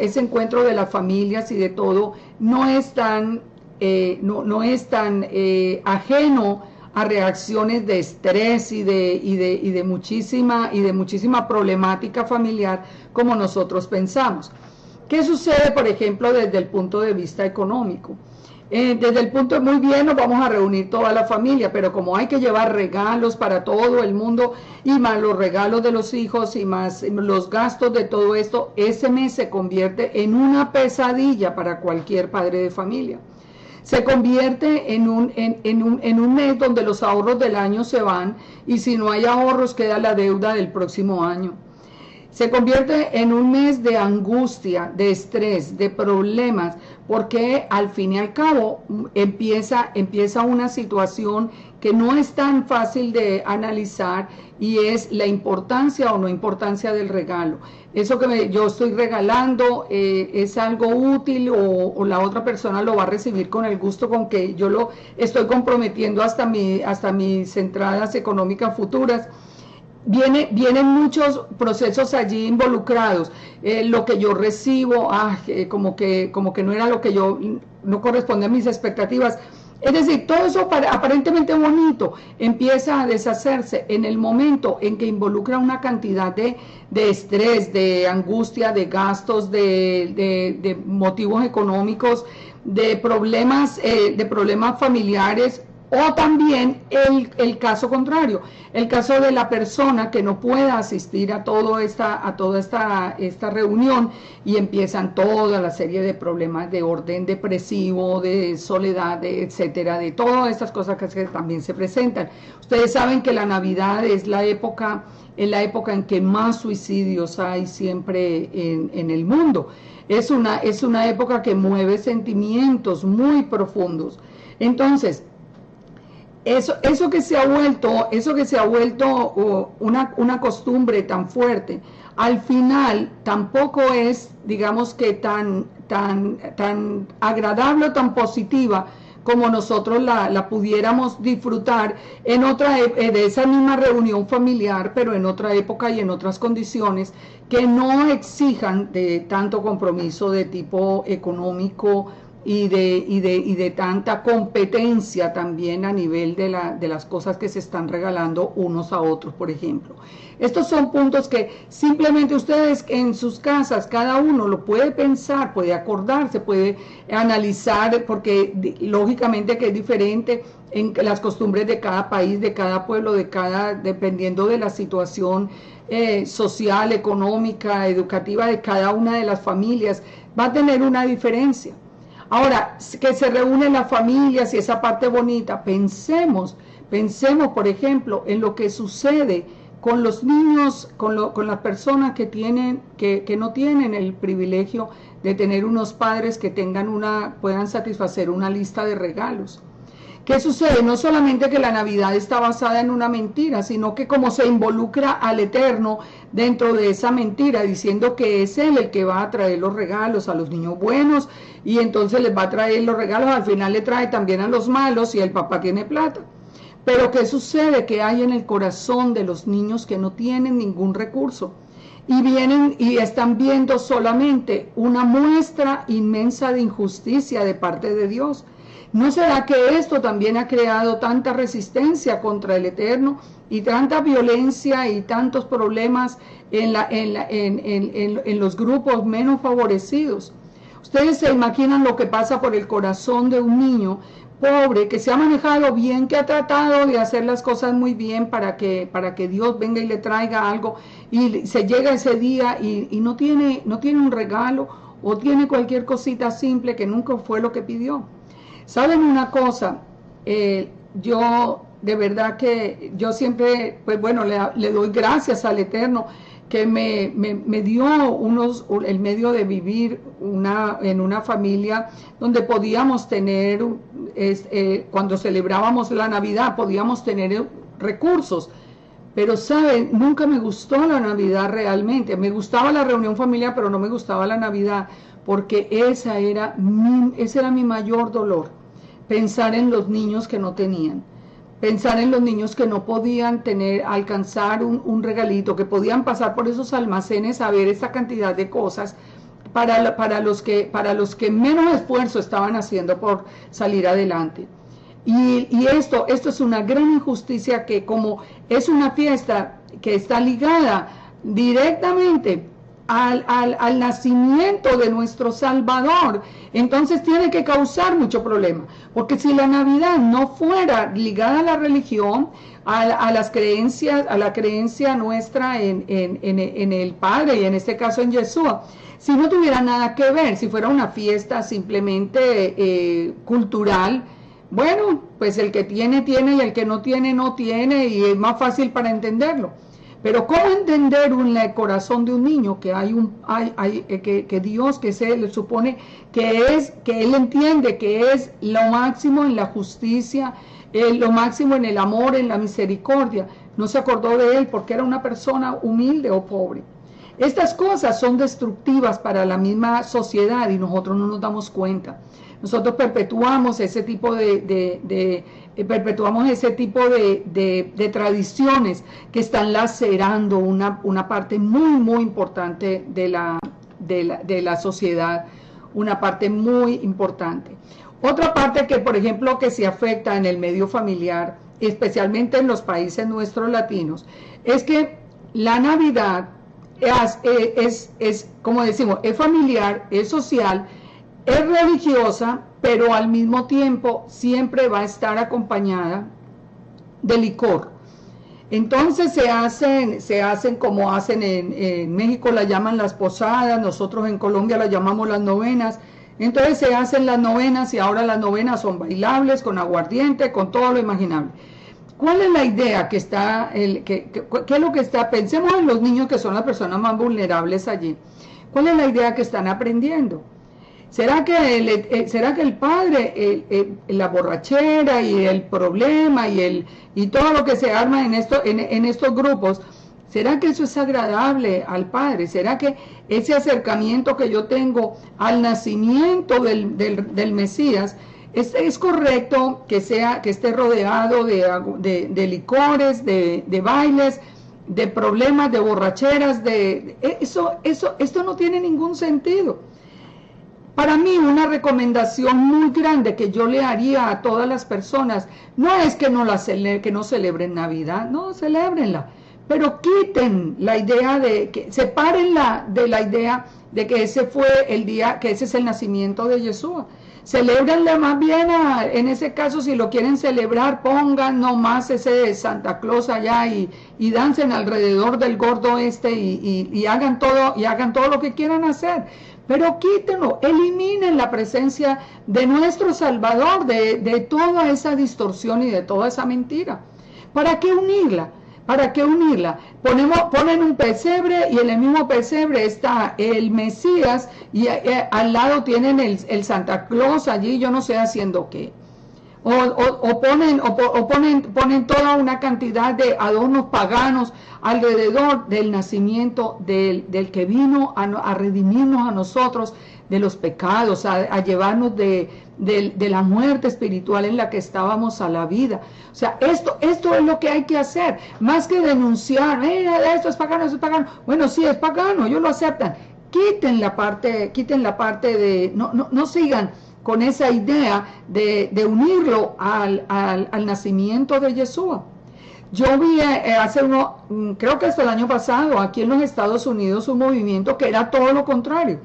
de las familias y de todo, no es tan ajeno a reacciones de estrés y de muchísima problemática familiar como nosotros pensamos. ¿Qué sucede, por ejemplo, desde el punto de vista económico? Desde el punto de muy bien, nos vamos a reunir toda la familia, pero como hay que llevar regalos para todo el mundo, y más los regalos de los hijos y más los gastos de todo esto, ese mes se convierte en una pesadilla para cualquier padre de familia. Se convierte en un mes donde los ahorros del año se van, y si no hay ahorros queda la deuda del próximo año. Se convierte en un mes de angustia, de estrés, de problemas, porque al fin y al cabo empieza una situación que no es tan fácil de analizar, y es la importancia o no importancia del regalo. Eso que yo estoy regalando es algo útil, o la otra persona lo va a recibir con el gusto con que yo lo estoy comprometiendo hasta mis entradas económicas futuras. Vienen muchos procesos allí involucrados. Lo que yo recibo, como que no era lo que no corresponde a mis expectativas. Es decir, todo eso aparentemente bonito empieza a deshacerse en el momento en que involucra una cantidad de estrés, de angustia, de gastos, de motivos económicos, de problemas familiares. O también el caso contrario, el caso de la persona que no pueda asistir a toda esta reunión, y empiezan toda la serie de problemas de orden depresivo, de soledad, etcétera, de todas estas cosas que también se presentan. Ustedes saben que la Navidad es la época en que más suicidios hay siempre en el mundo. Es una época que mueve sentimientos muy profundos. Entonces, eso que se ha vuelto una costumbre tan fuerte, al final tampoco es, digamos que tan agradable o tan positiva como nosotros la pudiéramos disfrutar en otra de esa misma reunión familiar, pero en otra época y en otras condiciones que no exijan de tanto compromiso de tipo económico y de tanta competencia también a nivel de las cosas que se están regalando unos a otros, por ejemplo. Estos son puntos que simplemente ustedes en sus casas, cada uno lo puede pensar, puede acordarse, puede analizar, porque lógicamente que es diferente en las costumbres de cada país, de cada pueblo, dependiendo de la situación social, económica, educativa de cada una de las familias, va a tener una diferencia. Ahora, que se reúnen las familias y esa parte bonita, pensemos, por ejemplo, en lo que sucede con los niños, con las personas que no tienen el privilegio de tener unos padres que puedan satisfacer una lista de regalos. ¿Qué sucede? No solamente que la Navidad está basada en una mentira, sino que como se involucra al Eterno dentro de esa mentira, diciendo que es Él el que va a traer los regalos a los niños buenos, y entonces les va a traer los regalos, al final le trae también a los malos, y el papá tiene plata. Pero ¿qué sucede? Que hay en el corazón de los niños que no tienen ningún recurso, y vienen y están viendo solamente una muestra inmensa de injusticia de parte de Dios. ¿No será que esto también ha creado tanta resistencia contra el Eterno y tanta violencia y tantos problemas en los grupos menos favorecidos? Ustedes se imaginan lo que pasa por el corazón de un niño pobre que se ha manejado bien, que ha tratado de hacer las cosas muy bien para que Dios venga y le traiga algo, y se llega ese día y no tiene un regalo, o tiene cualquier cosita simple que nunca fue lo que pidió. ¿Saben una cosa? Yo de verdad que yo siempre, pues bueno, le doy gracias al Eterno que me dio el medio de vivir en una familia donde podíamos tener, cuando celebrábamos la Navidad, podíamos tener recursos. Pero, ¿saben? Nunca me gustó la Navidad realmente. Me gustaba la reunión familiar, pero no me gustaba la Navidad, porque ese era mi mayor dolor. Pensar en los niños que no tenían. Pensar en los niños que no podían alcanzar un regalito, que podían pasar por esos almacenes a ver esa cantidad de cosas para los que menos esfuerzo estaban haciendo por salir adelante. Y esto es una gran injusticia, que como es una fiesta que está ligada directamente al nacimiento de nuestro Salvador, entonces tiene que causar mucho problema, porque si la Navidad no fuera ligada a la religión, a las creencias, a la creencia nuestra en el Padre, y en este caso en Yeshua, si no tuviera nada que ver, si fuera una fiesta simplemente cultural, bueno, pues el que tiene, tiene, y el que no tiene, no tiene, y es más fácil para entenderlo. Pero ¿cómo entender en el corazón de un niño que que Dios, que se le supone que Él entiende que es lo máximo en la justicia, lo máximo en el amor, en la misericordia, no se acordó de Él porque era una persona humilde o pobre? Estas cosas son destructivas para la misma sociedad y nosotros no nos damos cuenta. Nosotros perpetuamos ese tipo de tradiciones que están lacerando una parte muy, muy importante de la sociedad, una parte muy importante. Otra parte que, por ejemplo, que se afecta en el medio familiar, especialmente en los países nuestros latinos, es que la Navidad es como decimos, es familiar, es social, es religiosa, pero al mismo tiempo siempre va a estar acompañada de licor. Entonces se hacen como hacen en México, la llaman las posadas, nosotros en Colombia las llamamos las novenas. Entonces se hacen las novenas, y ahora las novenas son bailables, con aguardiente, con todo lo imaginable. ¿Cuál es la idea que está, qué es lo que está? Pensemos en los niños, que son las personas más vulnerables allí. ¿Cuál es la idea que están aprendiendo? ¿Será que el padre, la borrachera y el problema y todo lo que se arma en estos grupos, será que eso es agradable al padre? ¿Será que ese acercamiento que yo tengo al nacimiento del Mesías Es correcto que esté rodeado de licores, de bailes, de problemas, de borracheras, esto no tiene ningún sentido. Para mí, una recomendación muy grande que yo le haría a todas las personas no es que no celebren Navidad, no, celébrenla, pero quiten la idea sepárenla de la idea de que ese fue el día, que ese es el nacimiento de Yeshua. Celébrenle más bien, en ese caso, si lo quieren celebrar, pongan nomás ese de Santa Claus allá y dancen alrededor del gordo y hagan todo lo que quieran hacer. Pero quítenlo, eliminen la presencia de nuestro Salvador, de toda esa distorsión y de toda esa mentira. ¿Para qué unirla? ¿Para qué unirla? Ponen un pesebre y en el mismo pesebre está el Mesías y al lado tienen el Santa Claus allí, yo no sé haciendo qué. Ponen toda una cantidad de adornos paganos alrededor del nacimiento del que vino a redimirnos a nosotros de los pecados, a llevarnos de la muerte espiritual en la que estábamos a la vida. O sea, esto es lo que hay que hacer, más que denunciar, mira, esto es pagano, eso es pagano. Bueno, sí, es pagano, ellos lo aceptan. Quiten la parte de, no sigan con esa idea de unirlo al nacimiento de Yeshua. Yo vi creo que hasta el año pasado, aquí en los Estados Unidos, un movimiento que era todo lo contrario,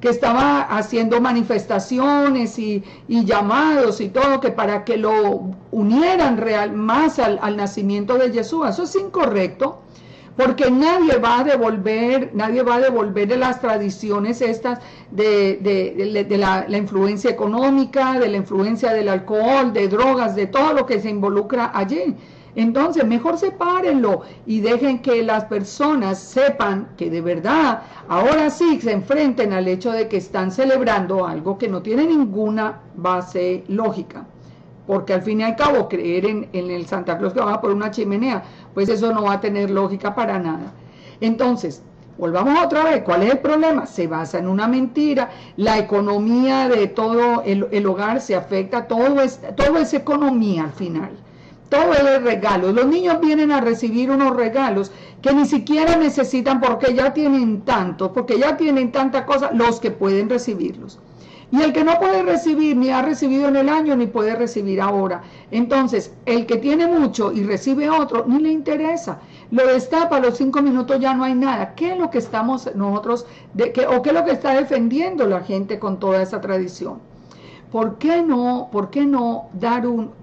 que estaba haciendo manifestaciones y llamados y todo, que para que lo unieran más al nacimiento de Yeshua. Eso es incorrecto, porque nadie va a devolver de las tradiciones estas de la influencia económica, de la influencia del alcohol, de drogas, de todo lo que se involucra allí. Entonces, mejor sepárenlo y dejen que las personas sepan que de verdad, ahora sí se enfrenten al hecho de que están celebrando algo que no tiene ninguna base lógica. Porque al fin y al cabo, creer en el Santa Claus que baja por una chimenea, pues eso no va a tener lógica para nada. Entonces, volvamos otra vez, ¿cuál es el problema? Se basa en una mentira, la economía de todo el hogar se afecta, todo es economía al final. Todo es regalo. Los niños vienen a recibir unos regalos que ni siquiera necesitan porque ya tienen tanto, porque ya tienen tanta cosa, los que pueden recibirlos. Y el que no puede recibir, ni ha recibido en el año, ni puede recibir ahora. Entonces, el que tiene mucho y recibe otro, ni le interesa. Lo destapa, a los 5 minutos ya no hay nada. ¿Qué es lo que estamos nosotros, qué es lo que está defendiendo la gente con toda esa tradición? ¿Por qué no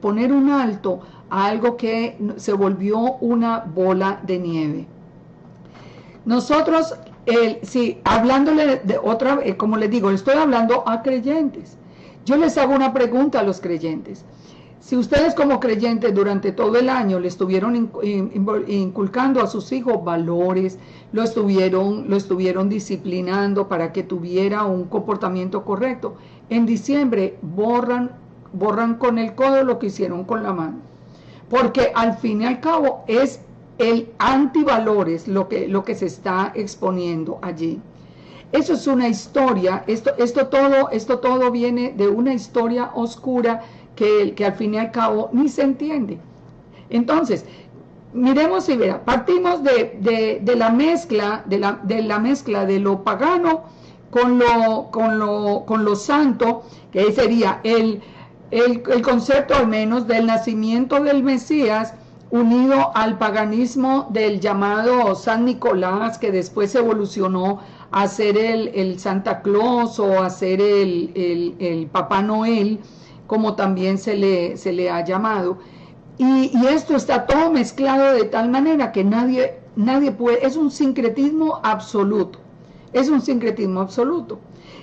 poner un alto a algo que se volvió una bola de nieve? Nosotros, hablándole de otra, como les digo, estoy hablando a creyentes. Yo les hago una pregunta a los creyentes. Si ustedes como creyentes durante todo el año le estuvieron inculcando a sus hijos valores, lo estuvieron disciplinando para que tuviera un comportamiento correcto, en diciembre borran con el codo lo que hicieron con la mano. Porque al fin y al cabo es el antivalores lo que se está exponiendo allí. Eso es una historia, esto todo viene de una historia oscura que al fin y al cabo ni se entiende. Entonces, miremos y verá, partimos de la mezcla de lo pagano con lo santo, que sería el concepto al menos del nacimiento del Mesías, unido al paganismo del llamado San Nicolás, que después evolucionó a ser el Santa Claus o a ser el Papá Noel, como también se le ha llamado. Y esto está todo mezclado de tal manera que nadie puede, es un sincretismo absoluto. Es un sincretismo absoluto.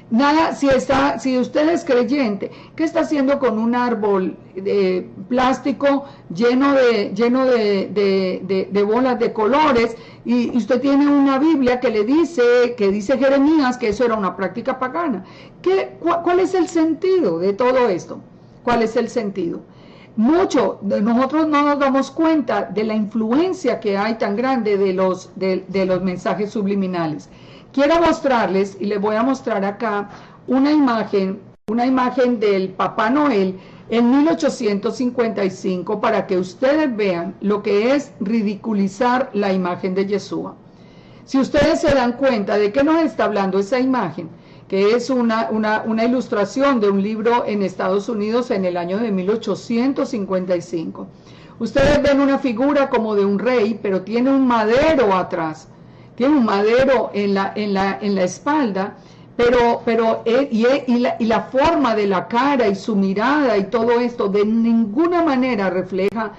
Nada, si usted es creyente, ¿qué está haciendo con un árbol de plástico lleno de bolas de colores? Y usted tiene una Biblia que dice Jeremías que eso era una práctica pagana. ¿Cuál es el sentido de todo esto? ¿Cuál es el sentido? Mucho de nosotros no nos damos cuenta de la influencia que hay tan grande de los mensajes subliminales. Quiero mostrarles, y les voy a mostrar acá una imagen una imagen del Papá Noel en 1855 para que ustedes vean lo que es ridiculizar la imagen de Yeshua. Si ustedes se dan cuenta de qué nos está hablando esa imagen, que es una ilustración de un libro en Estados Unidos en el año de 1855. Ustedes ven una figura como de un rey, pero tiene un madero atrás, tiene un madero en la espalda, y la forma de la cara y su mirada y todo esto de ninguna manera refleja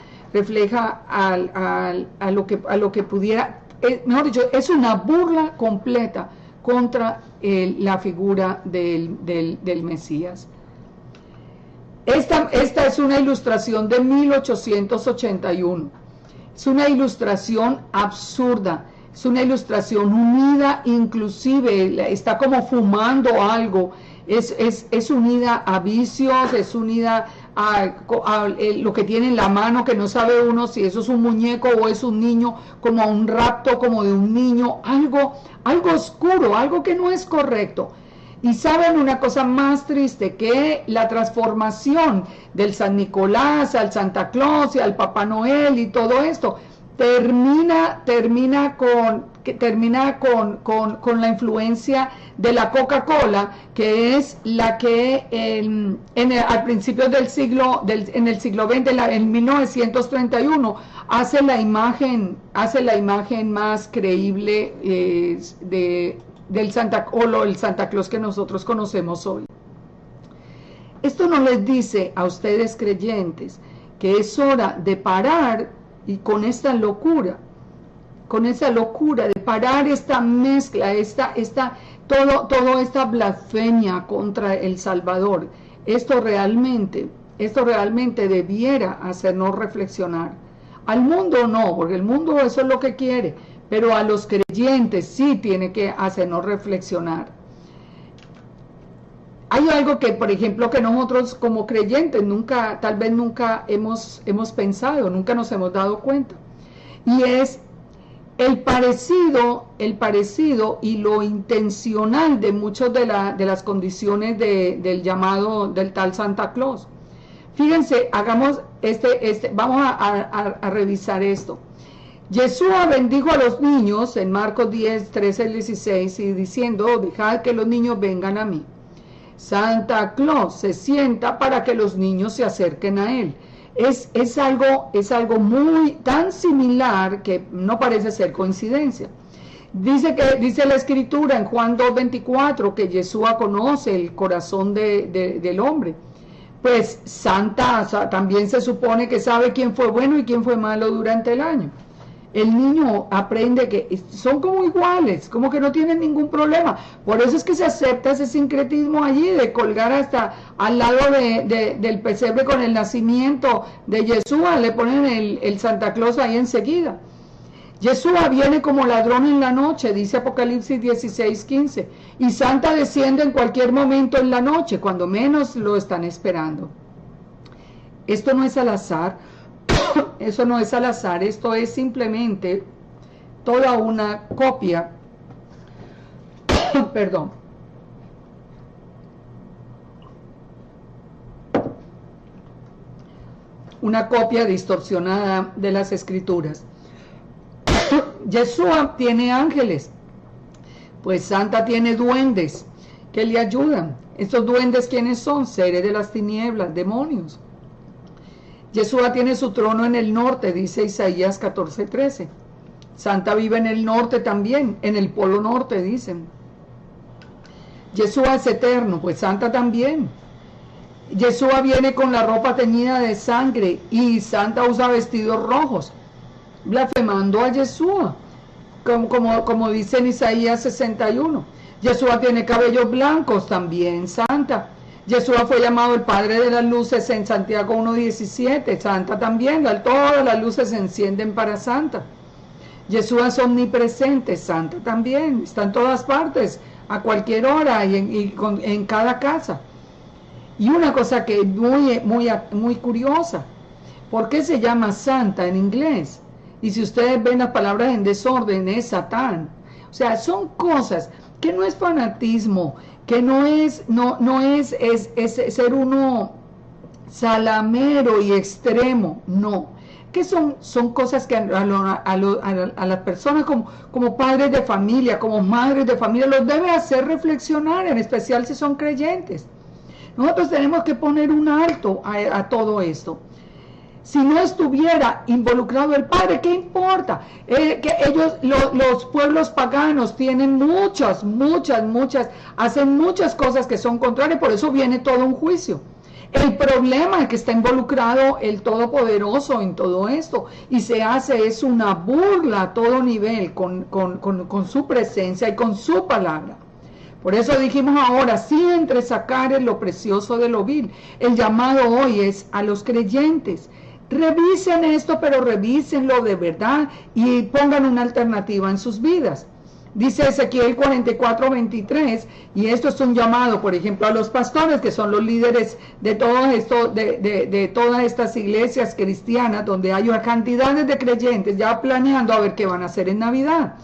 a lo que pudiera, mejor dicho, es una burla completa contra la figura del Mesías. Esta es una ilustración de 1881. Es una ilustración absurda. Es una ilustración unida, inclusive está como fumando algo. Es unida a vicios, es unida a lo que tiene en la mano, que no sabe uno si eso es un muñeco o es un niño, como a un rapto como de un niño, algo oscuro, algo que no es correcto. Y saben una cosa más triste, que la transformación del San Nicolás al Santa Claus y al Papá Noel y todo esto termina con la influencia de la Coca-Cola, que es la que al principio del siglo, en el siglo XX, en 1931, hace la imagen más creíble del Santa Claus que nosotros conocemos hoy. Esto no les dice a ustedes creyentes que es hora de parar y con esta locura de parar esta mezcla, toda esta blasfemia contra el Salvador. Esto realmente debiera hacernos reflexionar. Al mundo no, porque el mundo eso es lo que quiere, pero a los creyentes sí tiene que hacernos reflexionar. Hay algo que, por ejemplo, que nosotros como creyentes tal vez nunca hemos pensado, nunca nos hemos dado cuenta, y es el parecido y lo intencional de muchas de las condiciones del llamado del tal Santa Claus. Fíjense, hagamos vamos a revisar esto. Yeshua bendijo a los niños en Marcos 10, 13 al 16 y diciendo: dejad que los niños vengan a mí. Santa Claus se sienta para que los niños se acerquen a él. Es algo muy tan similar que no parece ser coincidencia. Dice la Escritura en Juan 2:24 que Yeshua conoce el corazón del hombre. Pues Santa también se supone que sabe quién fue bueno y quién fue malo durante el año. El niño aprende que son como iguales, como que no tienen ningún problema. Por eso es que se acepta ese sincretismo allí de colgar hasta al lado del pesebre con el nacimiento de Yeshua, le ponen el Santa Claus ahí enseguida. Yeshua viene como ladrón en la noche, dice Apocalipsis 16:15, y Santa desciende en cualquier momento en la noche, cuando menos lo están esperando. Esto no es al azar. Eso no es al azar, esto es simplemente toda una copia, perdón, una copia distorsionada de las Escrituras. Yeshua tiene ángeles, pues Santa tiene duendes que le ayudan. Estos duendes, ¿quiénes son? Seres de las tinieblas, demonios. Yeshua tiene su trono en el norte, dice Isaías 14:13. Santa vive en el norte también, en el polo norte, dicen. Yeshua es eterno, pues Santa también. Yeshua viene con la ropa teñida de sangre y Santa usa vestidos rojos, blasfemando a Yeshua, como dice en Isaías 61. Yeshua tiene cabellos blancos también, Santa. Yeshua fue llamado el Padre de las Luces en Santiago 1:17, Santa también, todas las luces se encienden para Santa. Yeshua es omnipresente, Santa también, está en todas partes, a cualquier hora y en cada casa. Y una cosa que es muy curiosa, ¿por qué se llama Santa en inglés? Y si ustedes ven las palabras en desorden, es Satán. O sea, son cosas. que no es fanatismo, que no es ser uno salamero y extremo, no, que son cosas que a las personas como padres de familia, como madres de familia, los debe hacer reflexionar, en especial si son creyentes. Nosotros tenemos que poner un alto a todo esto. Si no estuviera involucrado el padre, ¿qué importa? Que ellos, los pueblos paganos tienen muchas, hacen muchas cosas que son contrarias, por eso viene todo un juicio. El problema es que está involucrado el Todopoderoso en todo esto y se hace es una burla a todo nivel con su presencia y con su palabra. Por eso dijimos ahora, sí entresacar lo precioso de lo vil. El llamado hoy es a los creyentes. Revisen esto, pero revísenlo de verdad y pongan una alternativa en sus vidas. Dice Ezequiel 44:23, y esto es un llamado, por ejemplo, a los pastores, que son los líderes de todo esto, de todas estas iglesias cristianas, donde hay cantidades de creyentes ya planeando a ver qué van a hacer en Navidad.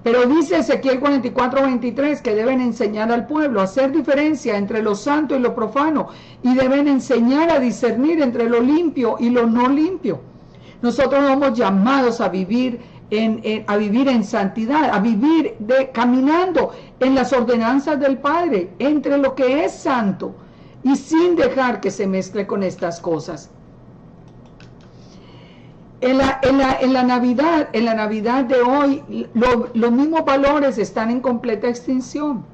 Pero dice Ezequiel 44:23 que deben enseñar al pueblo a hacer diferencia entre lo santo y lo profano, y deben enseñar a discernir entre lo limpio y lo no limpio. Nosotros somos llamados a vivir en santidad, a vivir caminando en las ordenanzas del Padre, entre lo que es santo, y sin dejar que se mezcle con estas cosas. En la Navidad de hoy, los mismos valores están en completa extinción.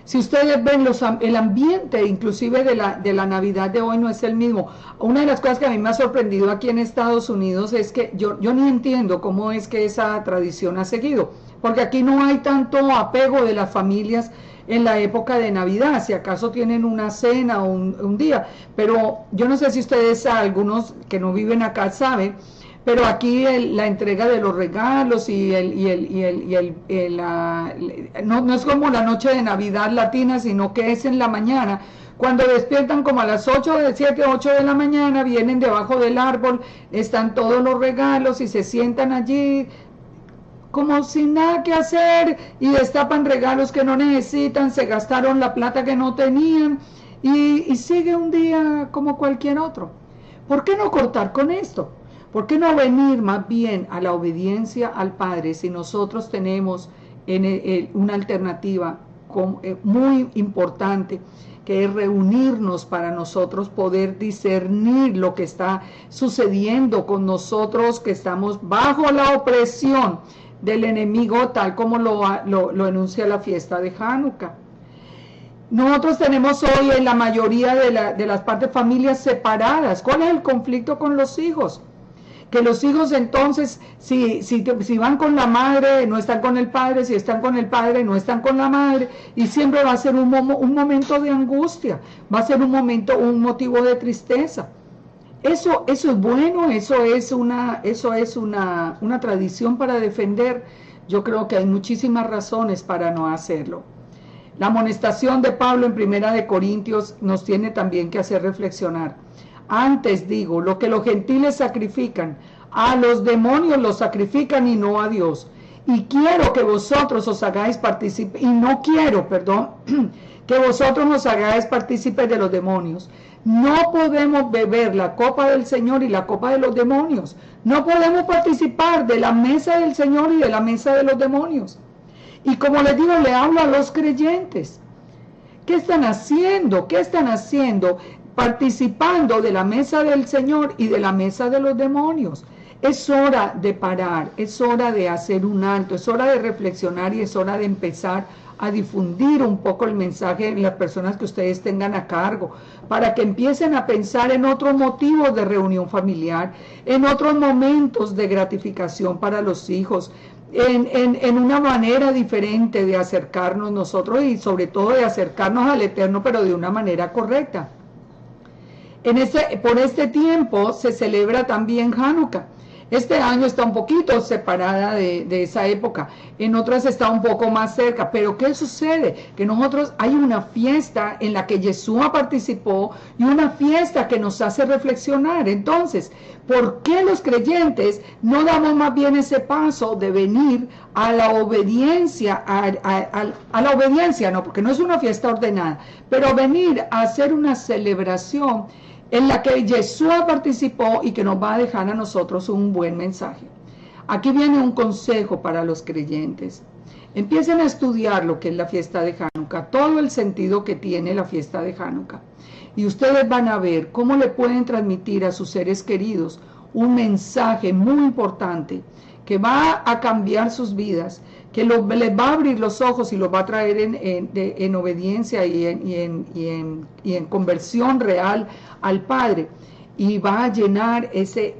Si ustedes ven el ambiente, inclusive de la Navidad de hoy, no es el mismo. Una de las cosas que a mí me ha sorprendido aquí en Estados Unidos es que yo ni entiendo cómo es que esa tradición ha seguido, porque aquí no hay tanto apego de las familias en la época de Navidad, si acaso tienen una cena o un día, pero yo no sé si ustedes, algunos que no viven acá, saben, pero aquí la entrega de los regalos no es como la noche de Navidad latina, sino que es en la mañana, cuando despiertan como a las 7, 8 de la mañana, vienen debajo del árbol, están todos los regalos y se sientan allí como sin nada que hacer y destapan regalos que no necesitan, se gastaron la plata que no tenían y sigue un día como cualquier otro. ¿Por qué no cortar con esto? ¿Por qué no venir más bien a la obediencia al Padre si nosotros tenemos una alternativa muy importante, que es reunirnos para nosotros poder discernir lo que está sucediendo con nosotros, que estamos bajo la opresión del enemigo, tal como lo enuncia la fiesta de Hanukkah? Nosotros tenemos hoy en la mayoría de las partes familias separadas. ¿Cuál es el conflicto con los hijos? Que los hijos entonces, si van con la madre, no están con el padre, si están con el padre, no están con la madre, y siempre va a ser un momento de angustia, va a ser un motivo de tristeza. Eso es bueno, eso es una tradición para defender. Yo creo que hay muchísimas razones para no hacerlo. La amonestación de Pablo en 1 Corintios nos tiene también que hacer reflexionar. Antes digo, lo que los gentiles sacrifican, a los demonios los sacrifican y no a Dios. Y quiero que vosotros os hagáis partícipes, que vosotros nos hagáis partícipes de los demonios. No podemos beber la copa del Señor y la copa de los demonios. No podemos participar de la mesa del Señor y de la mesa de los demonios. Y como les digo, le hablo a los creyentes. ¿Qué están haciendo? ¿Qué están haciendo? Participando de la mesa del Señor y de la mesa de los demonios. Es hora de parar, es hora de hacer un alto, es hora de reflexionar y es hora de empezar a difundir un poco el mensaje en las personas que ustedes tengan a cargo, para que empiecen a pensar en otros motivos de reunión familiar, en otros momentos de gratificación para los hijos, en una manera diferente de acercarnos nosotros y sobre todo de acercarnos al Eterno, pero de una manera correcta. Por este tiempo se celebra también Hanukkah. Este año está un poquito separada de esa época, en otras está un poco más cerca, pero ¿qué sucede? Que nosotros hay una fiesta en la que Yeshua participó y una fiesta que nos hace reflexionar. Entonces, ¿por qué los creyentes no damos más bien ese paso de venir a la obediencia, a la obediencia, no, porque no es una fiesta ordenada, pero venir a hacer una celebración en la que Yeshua participó y que nos va a dejar a nosotros un buen mensaje? Aquí viene un consejo para los creyentes. Empiecen a estudiar lo que es la fiesta de Hanukkah, todo el sentido que tiene la fiesta de Hanukkah. Y ustedes van a ver cómo le pueden transmitir a sus seres queridos un mensaje muy importante que va a cambiar sus vidas, que les va a abrir los ojos y los va a traer en obediencia y en conversión real al Padre, y va a llenar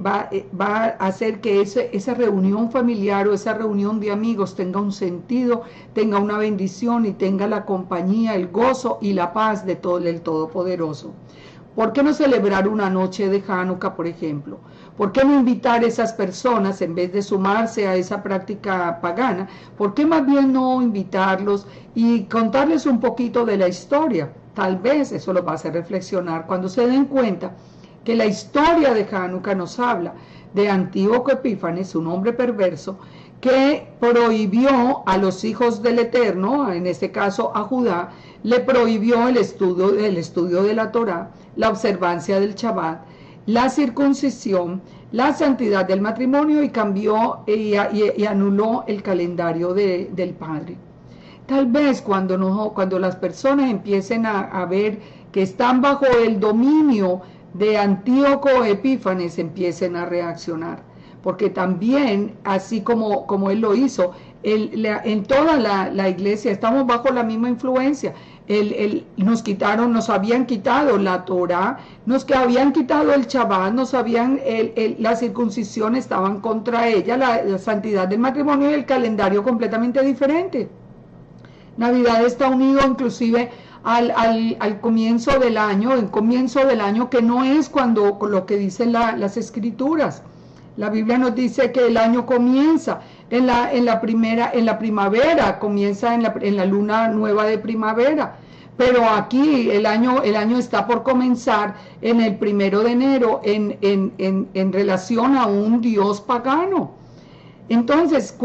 va a hacer que esa reunión familiar o esa reunión de amigos tenga un sentido, tenga una bendición y tenga la compañía, el gozo y la paz del Todopoderoso. ¿Por qué no celebrar una noche de Hanukkah, por ejemplo? ¿Por qué no invitar a esas personas, en vez de sumarse a esa práctica pagana, por qué más bien no invitarlos y contarles un poquito de la historia? Tal vez eso los va a hacer reflexionar cuando se den cuenta que la historia de Hanukkah nos habla de Antíoco Epífanes, un hombre perverso, que prohibió a los hijos del Eterno, en este caso a Judá, le prohibió el estudio de la Torá, la observancia del Shabbat, la circuncisión, la santidad del matrimonio, y cambió y anuló el calendario del Padre. Tal vez cuando las personas empiecen a ver que están bajo el dominio de Antíoco Epífanes, empiecen a reaccionar, porque también, así como él lo hizo, en toda la iglesia estamos bajo la misma influencia. Nos habían quitado la Torá, nos habían quitado el Shabbat, la circuncisión estaban contra ella, la santidad del matrimonio y el calendario completamente diferente. Navidad está unido inclusive al comienzo del año, el comienzo del año que no es cuando lo que dicen las escrituras. La Biblia nos dice que el año comienza en la primavera, comienza en la luna nueva de primavera. Pero aquí el año está por comenzar en el 1 de enero en relación a un dios pagano. Entonces,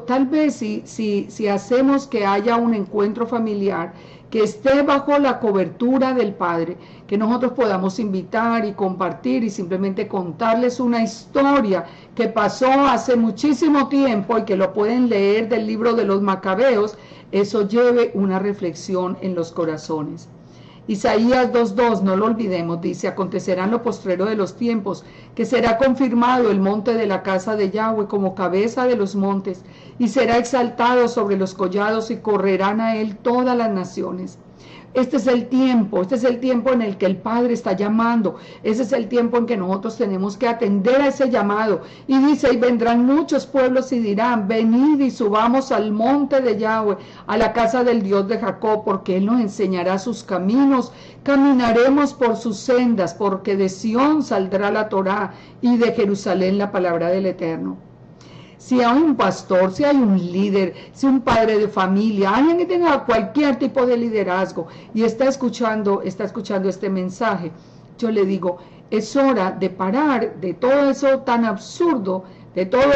tal vez si hacemos que haya un encuentro familiar que esté bajo la cobertura del Padre, que nosotros podamos invitar y compartir y simplemente contarles una historia que pasó hace muchísimo tiempo y que lo pueden leer del libro de los Macabeos, eso lleve una reflexión en los corazones. Isaías 2:2, no lo olvidemos, dice: acontecerá en lo postrero de los tiempos, que será confirmado el monte de la casa de Yahweh como cabeza de los montes, y será exaltado sobre los collados, y correrán a él todas las naciones. Este es el tiempo en el que el Padre está llamando, ese es el tiempo en que nosotros tenemos que atender a ese llamado. Y dice: y vendrán muchos pueblos y dirán: venid y subamos al monte de Yahweh, a la casa del Dios de Jacob, porque él nos enseñará sus caminos, caminaremos por sus sendas, porque de Sión saldrá la Torá y de Jerusalén la palabra del Eterno. Si hay un pastor, si hay un líder, si un padre de familia, alguien que tenga cualquier tipo de liderazgo y está escuchando este mensaje, yo le digo: es hora de parar de todo eso tan absurdo, de toda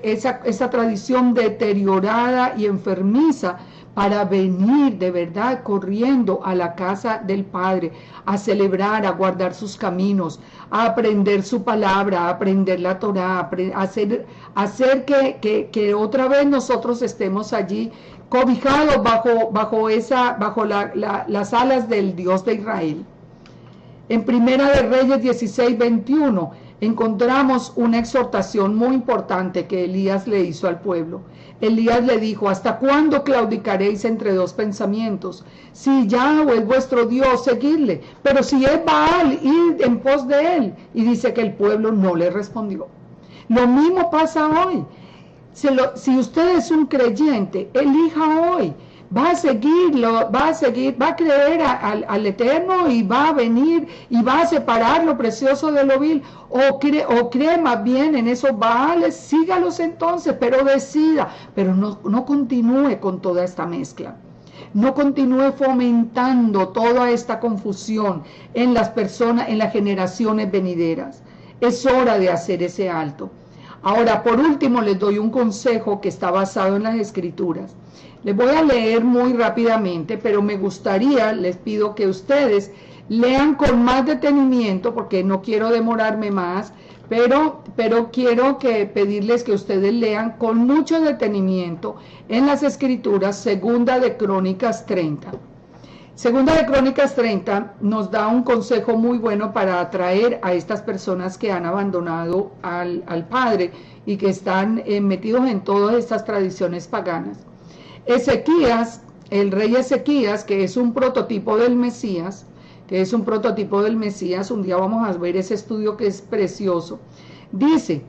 esa tradición deteriorada y enfermiza, para venir de verdad corriendo a la casa del Padre, a celebrar, a guardar sus caminos, a aprender su palabra, a aprender la Torá, a hacer que otra vez nosotros estemos allí cobijados bajo las alas del Dios de Israel. En Primera de Reyes 16:21 encontramos una exhortación muy importante que Elías le hizo al pueblo. Elías le dijo: ¿hasta cuándo claudicaréis entre dos pensamientos? Si Yahweh es vuestro Dios, seguidle, pero si es Baal, id en pos de él. Y dice que el pueblo no le respondió. Lo mismo pasa hoy. Si usted es un creyente, elija hoy. va a seguirlo, va a creer al Eterno y va a venir y va a separar lo precioso de lo vil, o cree más bien en esos Baales, sígalos entonces, pero decida, pero no continúe con toda esta mezcla. No continúe fomentando toda esta confusión en las personas, en las generaciones venideras. Es hora de hacer ese alto. Ahora, por último, les doy un consejo que está basado en las Escrituras. Les voy a leer muy rápidamente, pero me gustaría, les pido que ustedes lean con más detenimiento, porque no quiero demorarme más, pero quiero pedirles que ustedes lean con mucho detenimiento en las Escrituras, Segunda de Crónicas 30. Segunda de Crónicas 30 nos da un consejo muy bueno para atraer a estas personas que han abandonado al Padre y que están metidos en todas estas tradiciones paganas. Ezequías, el rey Ezequías, que es un prototipo del Mesías, un día vamos a ver ese estudio que es precioso. Dice,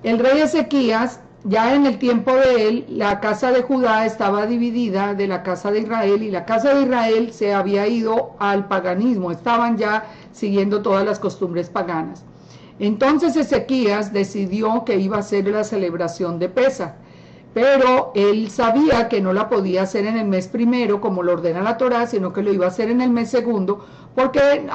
el rey Ezequías, ya en el tiempo de él, la casa de Judá estaba dividida de la casa de Israel, y la casa de Israel se había ido al paganismo, estaban ya siguiendo todas las costumbres paganas. Entonces Ezequías decidió que iba a hacer la celebración de Pesaj, pero él sabía que no la podía hacer en el mes primero, como lo ordena la Torá, sino que lo iba a hacer en el mes segundo, porque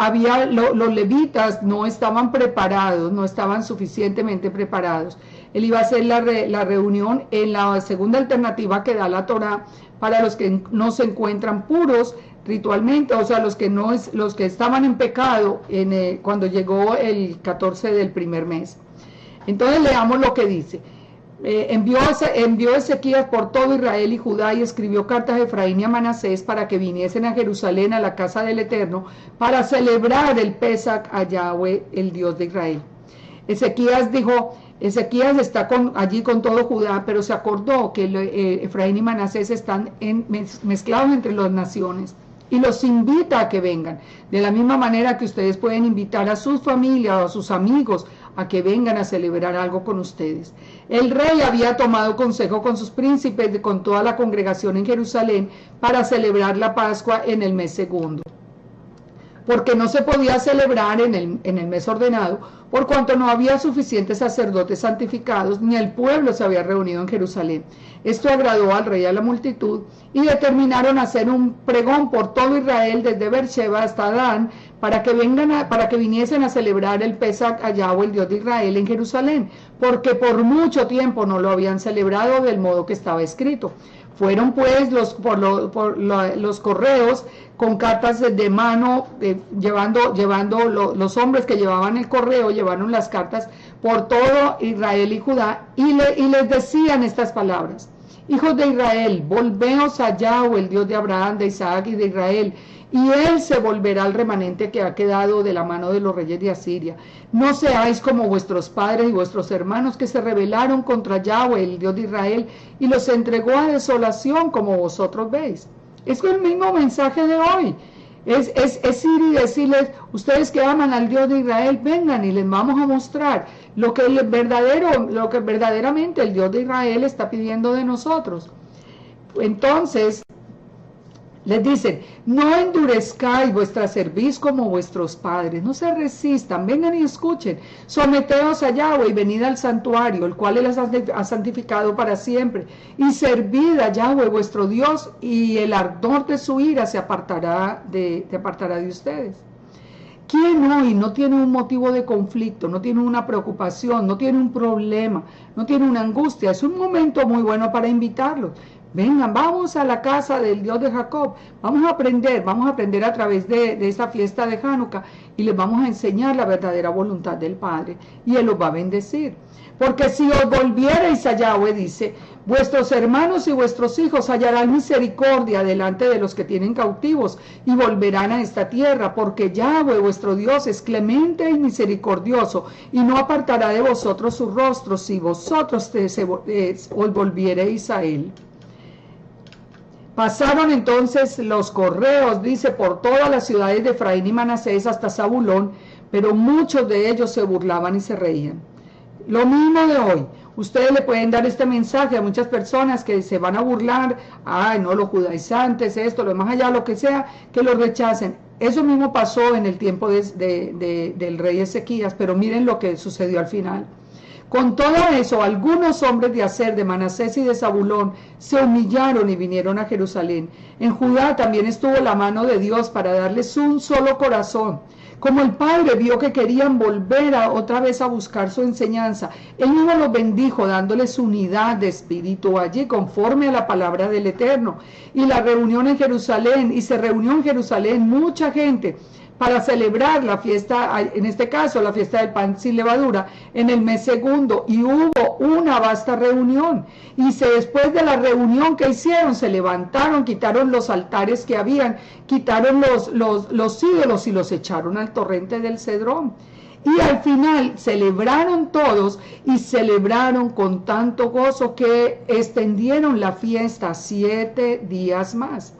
los levitas no estaban preparados, no estaban suficientemente preparados. Él iba a hacer la reunión en la segunda alternativa que da la Torá para los que no se encuentran puros ritualmente, o sea, los que estaban en pecado cuando llegó el 14 del primer mes. Entonces leamos lo que dice. Envió Ezequías por todo Israel y Judá y escribió cartas a Efraín y a Manasés para que viniesen a Jerusalén, a la casa del Eterno, para celebrar el Pesaj a Yahweh, el Dios de Israel. Ezequías dijo, Ezequías está allí con todo Judá, pero se acordó que Efraín y Manasés están mezclados entre las naciones, y los invita a que vengan, de la misma manera que ustedes pueden invitar a sus familias o a sus amigos a que vengan a celebrar algo con ustedes. El rey había tomado consejo con sus príncipes, con toda la congregación en Jerusalén, para celebrar la Pascua en el mes segundo, porque no se podía celebrar en el mes ordenado, por cuanto no había suficientes sacerdotes santificados, ni el pueblo se había reunido en Jerusalén. Esto agradó al rey y a la multitud, y determinaron hacer un pregón por todo Israel, desde Beersheba hasta Dan, para que viniesen a celebrar el Pesaj a Yahweh, el Dios de Israel, en Jerusalén, porque por mucho tiempo no lo habían celebrado del modo que estaba escrito. Fueron pues los correos con cartas de mano, llevando los hombres que llevaban el correo, llevaron las cartas por todo Israel y Judá, y les decían estas palabras: hijos de Israel, volveos a Yahweh, el Dios de Abraham, de Isaac y de Israel, y él se volverá al remanente que ha quedado de la mano de los reyes de Asiria. No seáis como vuestros padres y vuestros hermanos, que se rebelaron contra Yahweh, el Dios de Israel, y los entregó a desolación, como vosotros veis. Es el mismo mensaje de hoy. Es ir y decirles, ustedes que aman al Dios de Israel, vengan y les vamos a mostrar lo que verdaderamente el Dios de Israel está pidiendo de nosotros. Entonces les dicen, no endurezcáis vuestra cerviz como vuestros padres, no se resistan, vengan y escuchen, someteos a Yahweh y venid al santuario, el cual él ha santificado para siempre, y servid a Yahweh vuestro Dios, y el ardor de su ira se apartará de ustedes. ¿Quién hoy no tiene un motivo de conflicto, no tiene una preocupación, no tiene un problema, no tiene una angustia? Es un momento muy bueno para invitarlos. Vengan, vamos a la casa del Dios de Jacob, vamos a aprender a través de esta fiesta de Hanukkah, y les vamos a enseñar la verdadera voluntad del Padre, y Él los va a bendecir. Porque si os volviereis a Yahweh, dice, vuestros hermanos y vuestros hijos hallarán misericordia delante de los que tienen cautivos, y volverán a esta tierra, porque Yahweh vuestro Dios es clemente y misericordioso, y no apartará de vosotros su rostro, si vosotros os volviereis a Él. Pasaron entonces los correos, dice, por todas las ciudades de Efraín y Manasés hasta Zabulón, pero muchos de ellos se burlaban y se reían. Lo mismo de hoy. Ustedes le pueden dar este mensaje a muchas personas que se van a burlar, ay, no, los judaizantes, esto, lo más allá, lo que sea, que lo rechacen. Eso mismo pasó en el tiempo del rey Ezequías, pero miren lo que sucedió al final. Con todo eso, algunos hombres de Aser, de Manasés y de Zabulón se humillaron y vinieron a Jerusalén. En Judá también estuvo la mano de Dios para darles un solo corazón. Como el Padre vio que querían volver otra vez a buscar su enseñanza, Él mismo los bendijo, dándoles unidad de espíritu allí, conforme a la palabra del Eterno. Y la reunión en Jerusalén, y se reunió en Jerusalén mucha gente para celebrar la fiesta, en este caso la fiesta del pan sin levadura, en el mes segundo, y hubo una vasta reunión. Y después de la reunión que hicieron, se levantaron, quitaron los altares que habían, quitaron los ídolos y los echaron al torrente del Cedrón. Y al final celebraron todos y celebraron con tanto gozo que extendieron la fiesta 7 días más.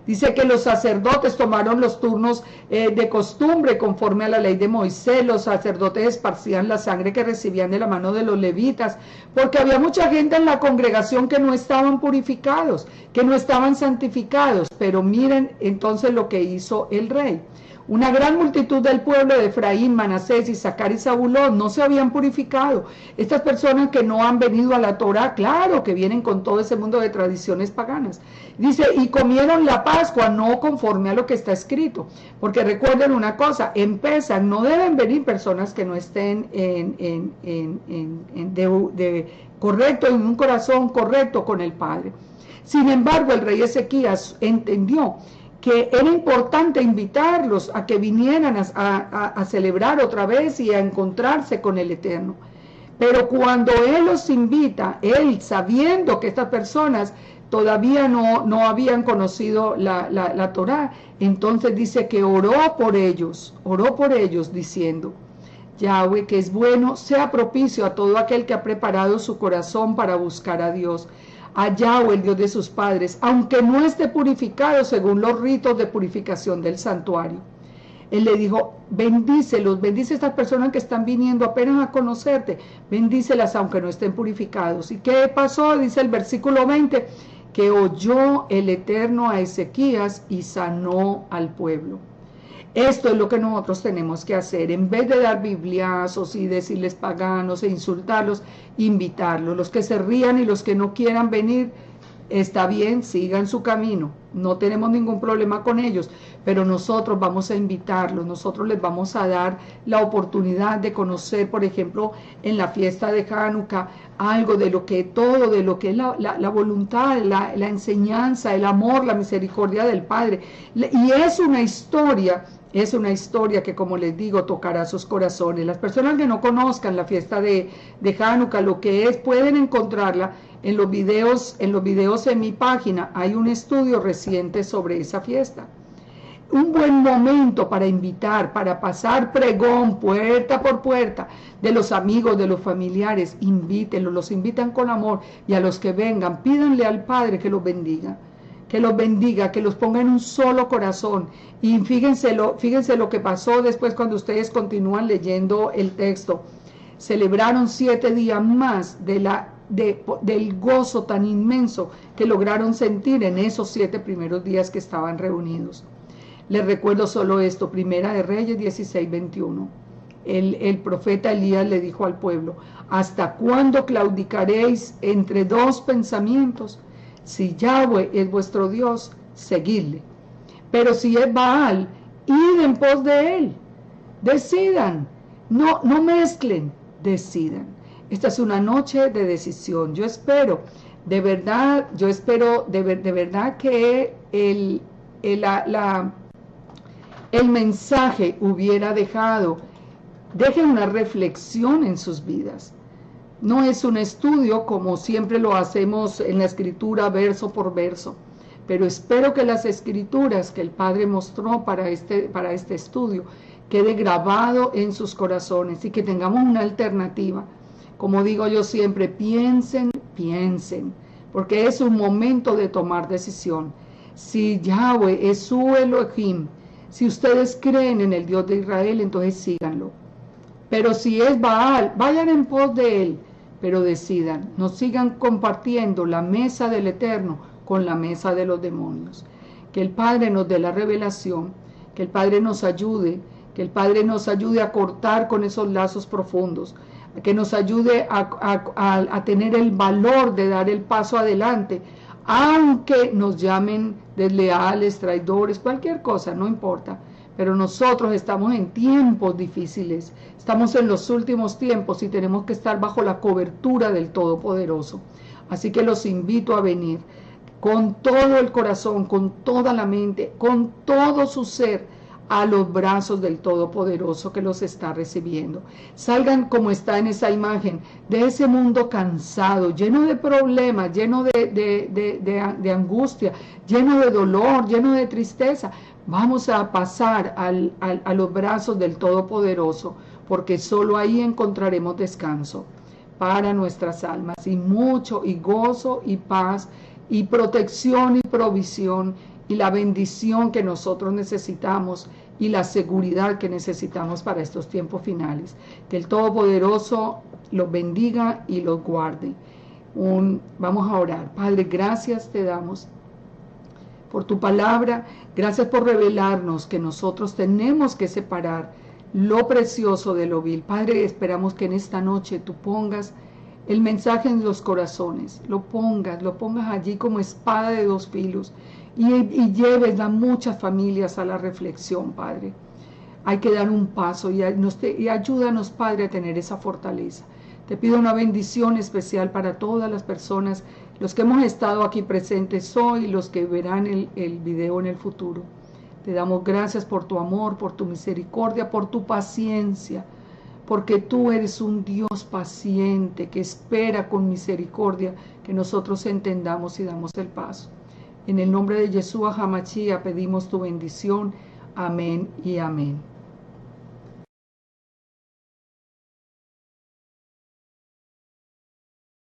Dice que los sacerdotes tomaron los turnos de costumbre conforme a la ley de Moisés. Los sacerdotes esparcían la sangre que recibían de la mano de los levitas, porque había mucha gente en la congregación que no estaban purificados, que no estaban santificados. Pero miren entonces lo que hizo el rey. Una gran multitud del pueblo de Efraín, Manasés, Isaacar y Zabulón no se habían purificado. Estas personas que no han venido a la Torá, claro que vienen con todo ese mundo de tradiciones paganas. Dice, y comieron la Pascua no conforme a lo que está escrito. Porque recuerden una cosa, en Pesach no deben venir personas que no estén correcto, en un corazón correcto con el Padre. Sin embargo, el rey Ezequías entendió que era importante invitarlos a que vinieran a celebrar otra vez y a encontrarse con el Eterno. Pero cuando Él los invita, Él sabiendo que estas personas todavía no habían conocido la Torá, entonces dice que oró por ellos diciendo, Yahweh, que es bueno, sea propicio a todo aquel que ha preparado su corazón para buscar a Dios, a Yahweh, el Dios de sus padres, aunque no esté purificado según los ritos de purificación del santuario. Él le dijo, bendícelos, bendice a estas personas que están viniendo apenas a conocerte, bendícelas aunque no estén purificados. ¿Y qué pasó? Dice el versículo 20, que oyó el Eterno a Ezequías y sanó al pueblo. Esto es lo que nosotros tenemos que hacer, en vez de dar bibliazos y decirles paganos e insultarlos, invitarlos. Los que se rían y los que no quieran venir, está bien, sigan su camino, no tenemos ningún problema con ellos, pero nosotros vamos a invitarlos, nosotros les vamos a dar la oportunidad de conocer, por ejemplo, en la fiesta de Hanukkah, algo de lo que es la voluntad, la enseñanza, el amor, la misericordia del Padre. Y es una historia que, como les digo, tocará sus corazones. Las personas que no conozcan la fiesta de Hanukkah, lo que es, pueden encontrarla en los videos en mi página. Hay un estudio reciente sobre esa fiesta. Un buen momento para invitar, para pasar pregón puerta por puerta de los amigos, de los familiares. Invítenlos, los invitan con amor, y a los que vengan, pídanle al Padre que los bendiga, que los ponga en un solo corazón. Y fíjense lo que pasó después cuando ustedes continúan leyendo el texto. Celebraron 7 días más del gozo tan inmenso que lograron sentir en esos 7 primeros días que estaban reunidos. Les recuerdo solo esto, Primera de Reyes 16:21. El profeta Elías le dijo al pueblo, ¿hasta cuándo claudicaréis entre dos pensamientos? Si Yahweh es vuestro Dios, seguidle. Pero si es Baal, id en pos de él. Decidan, no mezclen, decidan. Esta es una noche de decisión. Yo espero de verdad que el mensaje hubiera deje una reflexión en sus vidas. No es un estudio como siempre lo hacemos en la escritura verso por verso, pero espero que las escrituras que el Padre mostró para este estudio quede grabado en sus corazones y que tengamos una alternativa. Como digo yo siempre, piensen, porque es un momento de tomar decisión. Si Yahweh es su Elohim, si ustedes creen en el Dios de Israel, entonces síganlo. Pero si es Baal, vayan en pos de él, pero decidan, no sigan compartiendo la mesa del Eterno con la mesa de los demonios. Que el Padre nos dé la revelación, que el Padre nos ayude, que el Padre nos ayude a cortar con esos lazos profundos, que nos ayude a tener el valor de dar el paso adelante, aunque nos llamen desleales, traidores, cualquier cosa, no importa. Pero nosotros estamos en tiempos difíciles, estamos en los últimos tiempos y tenemos que estar bajo la cobertura del Todopoderoso. Así que los invito a venir con todo el corazón, con toda la mente, con todo su ser, a los brazos del Todopoderoso que los está recibiendo. Salgan como está en esa imagen, de ese mundo cansado, lleno de problemas, lleno de angustia, lleno de dolor, lleno de tristeza. Vamos a pasar a los brazos del Todopoderoso, porque solo ahí encontraremos descanso para nuestras almas, y mucho, y gozo, y paz, y protección, y provisión, y la bendición que nosotros necesitamos, y la seguridad que necesitamos para estos tiempos finales. Que el Todopoderoso los bendiga y los guarde. Vamos a orar. Padre, gracias te damos por tu palabra, gracias por revelarnos que nosotros tenemos que separar lo precioso de lo vil. Padre, esperamos que en esta noche tú pongas el mensaje en los corazones, lo pongas allí como espada de dos filos, y lleves a muchas familias a la reflexión, Padre. Hay que dar un paso y ayúdanos, Padre, a tener esa fortaleza. Te pido una bendición especial para todas las personas, los que hemos estado aquí presentes hoy y los que verán el video en el futuro. Te damos gracias por tu amor, por tu misericordia, por tu paciencia, porque tú eres un Dios paciente que espera con misericordia que nosotros entendamos y damos el paso. En el nombre de Yeshua HaMashiach pedimos tu bendición. Amén y amén.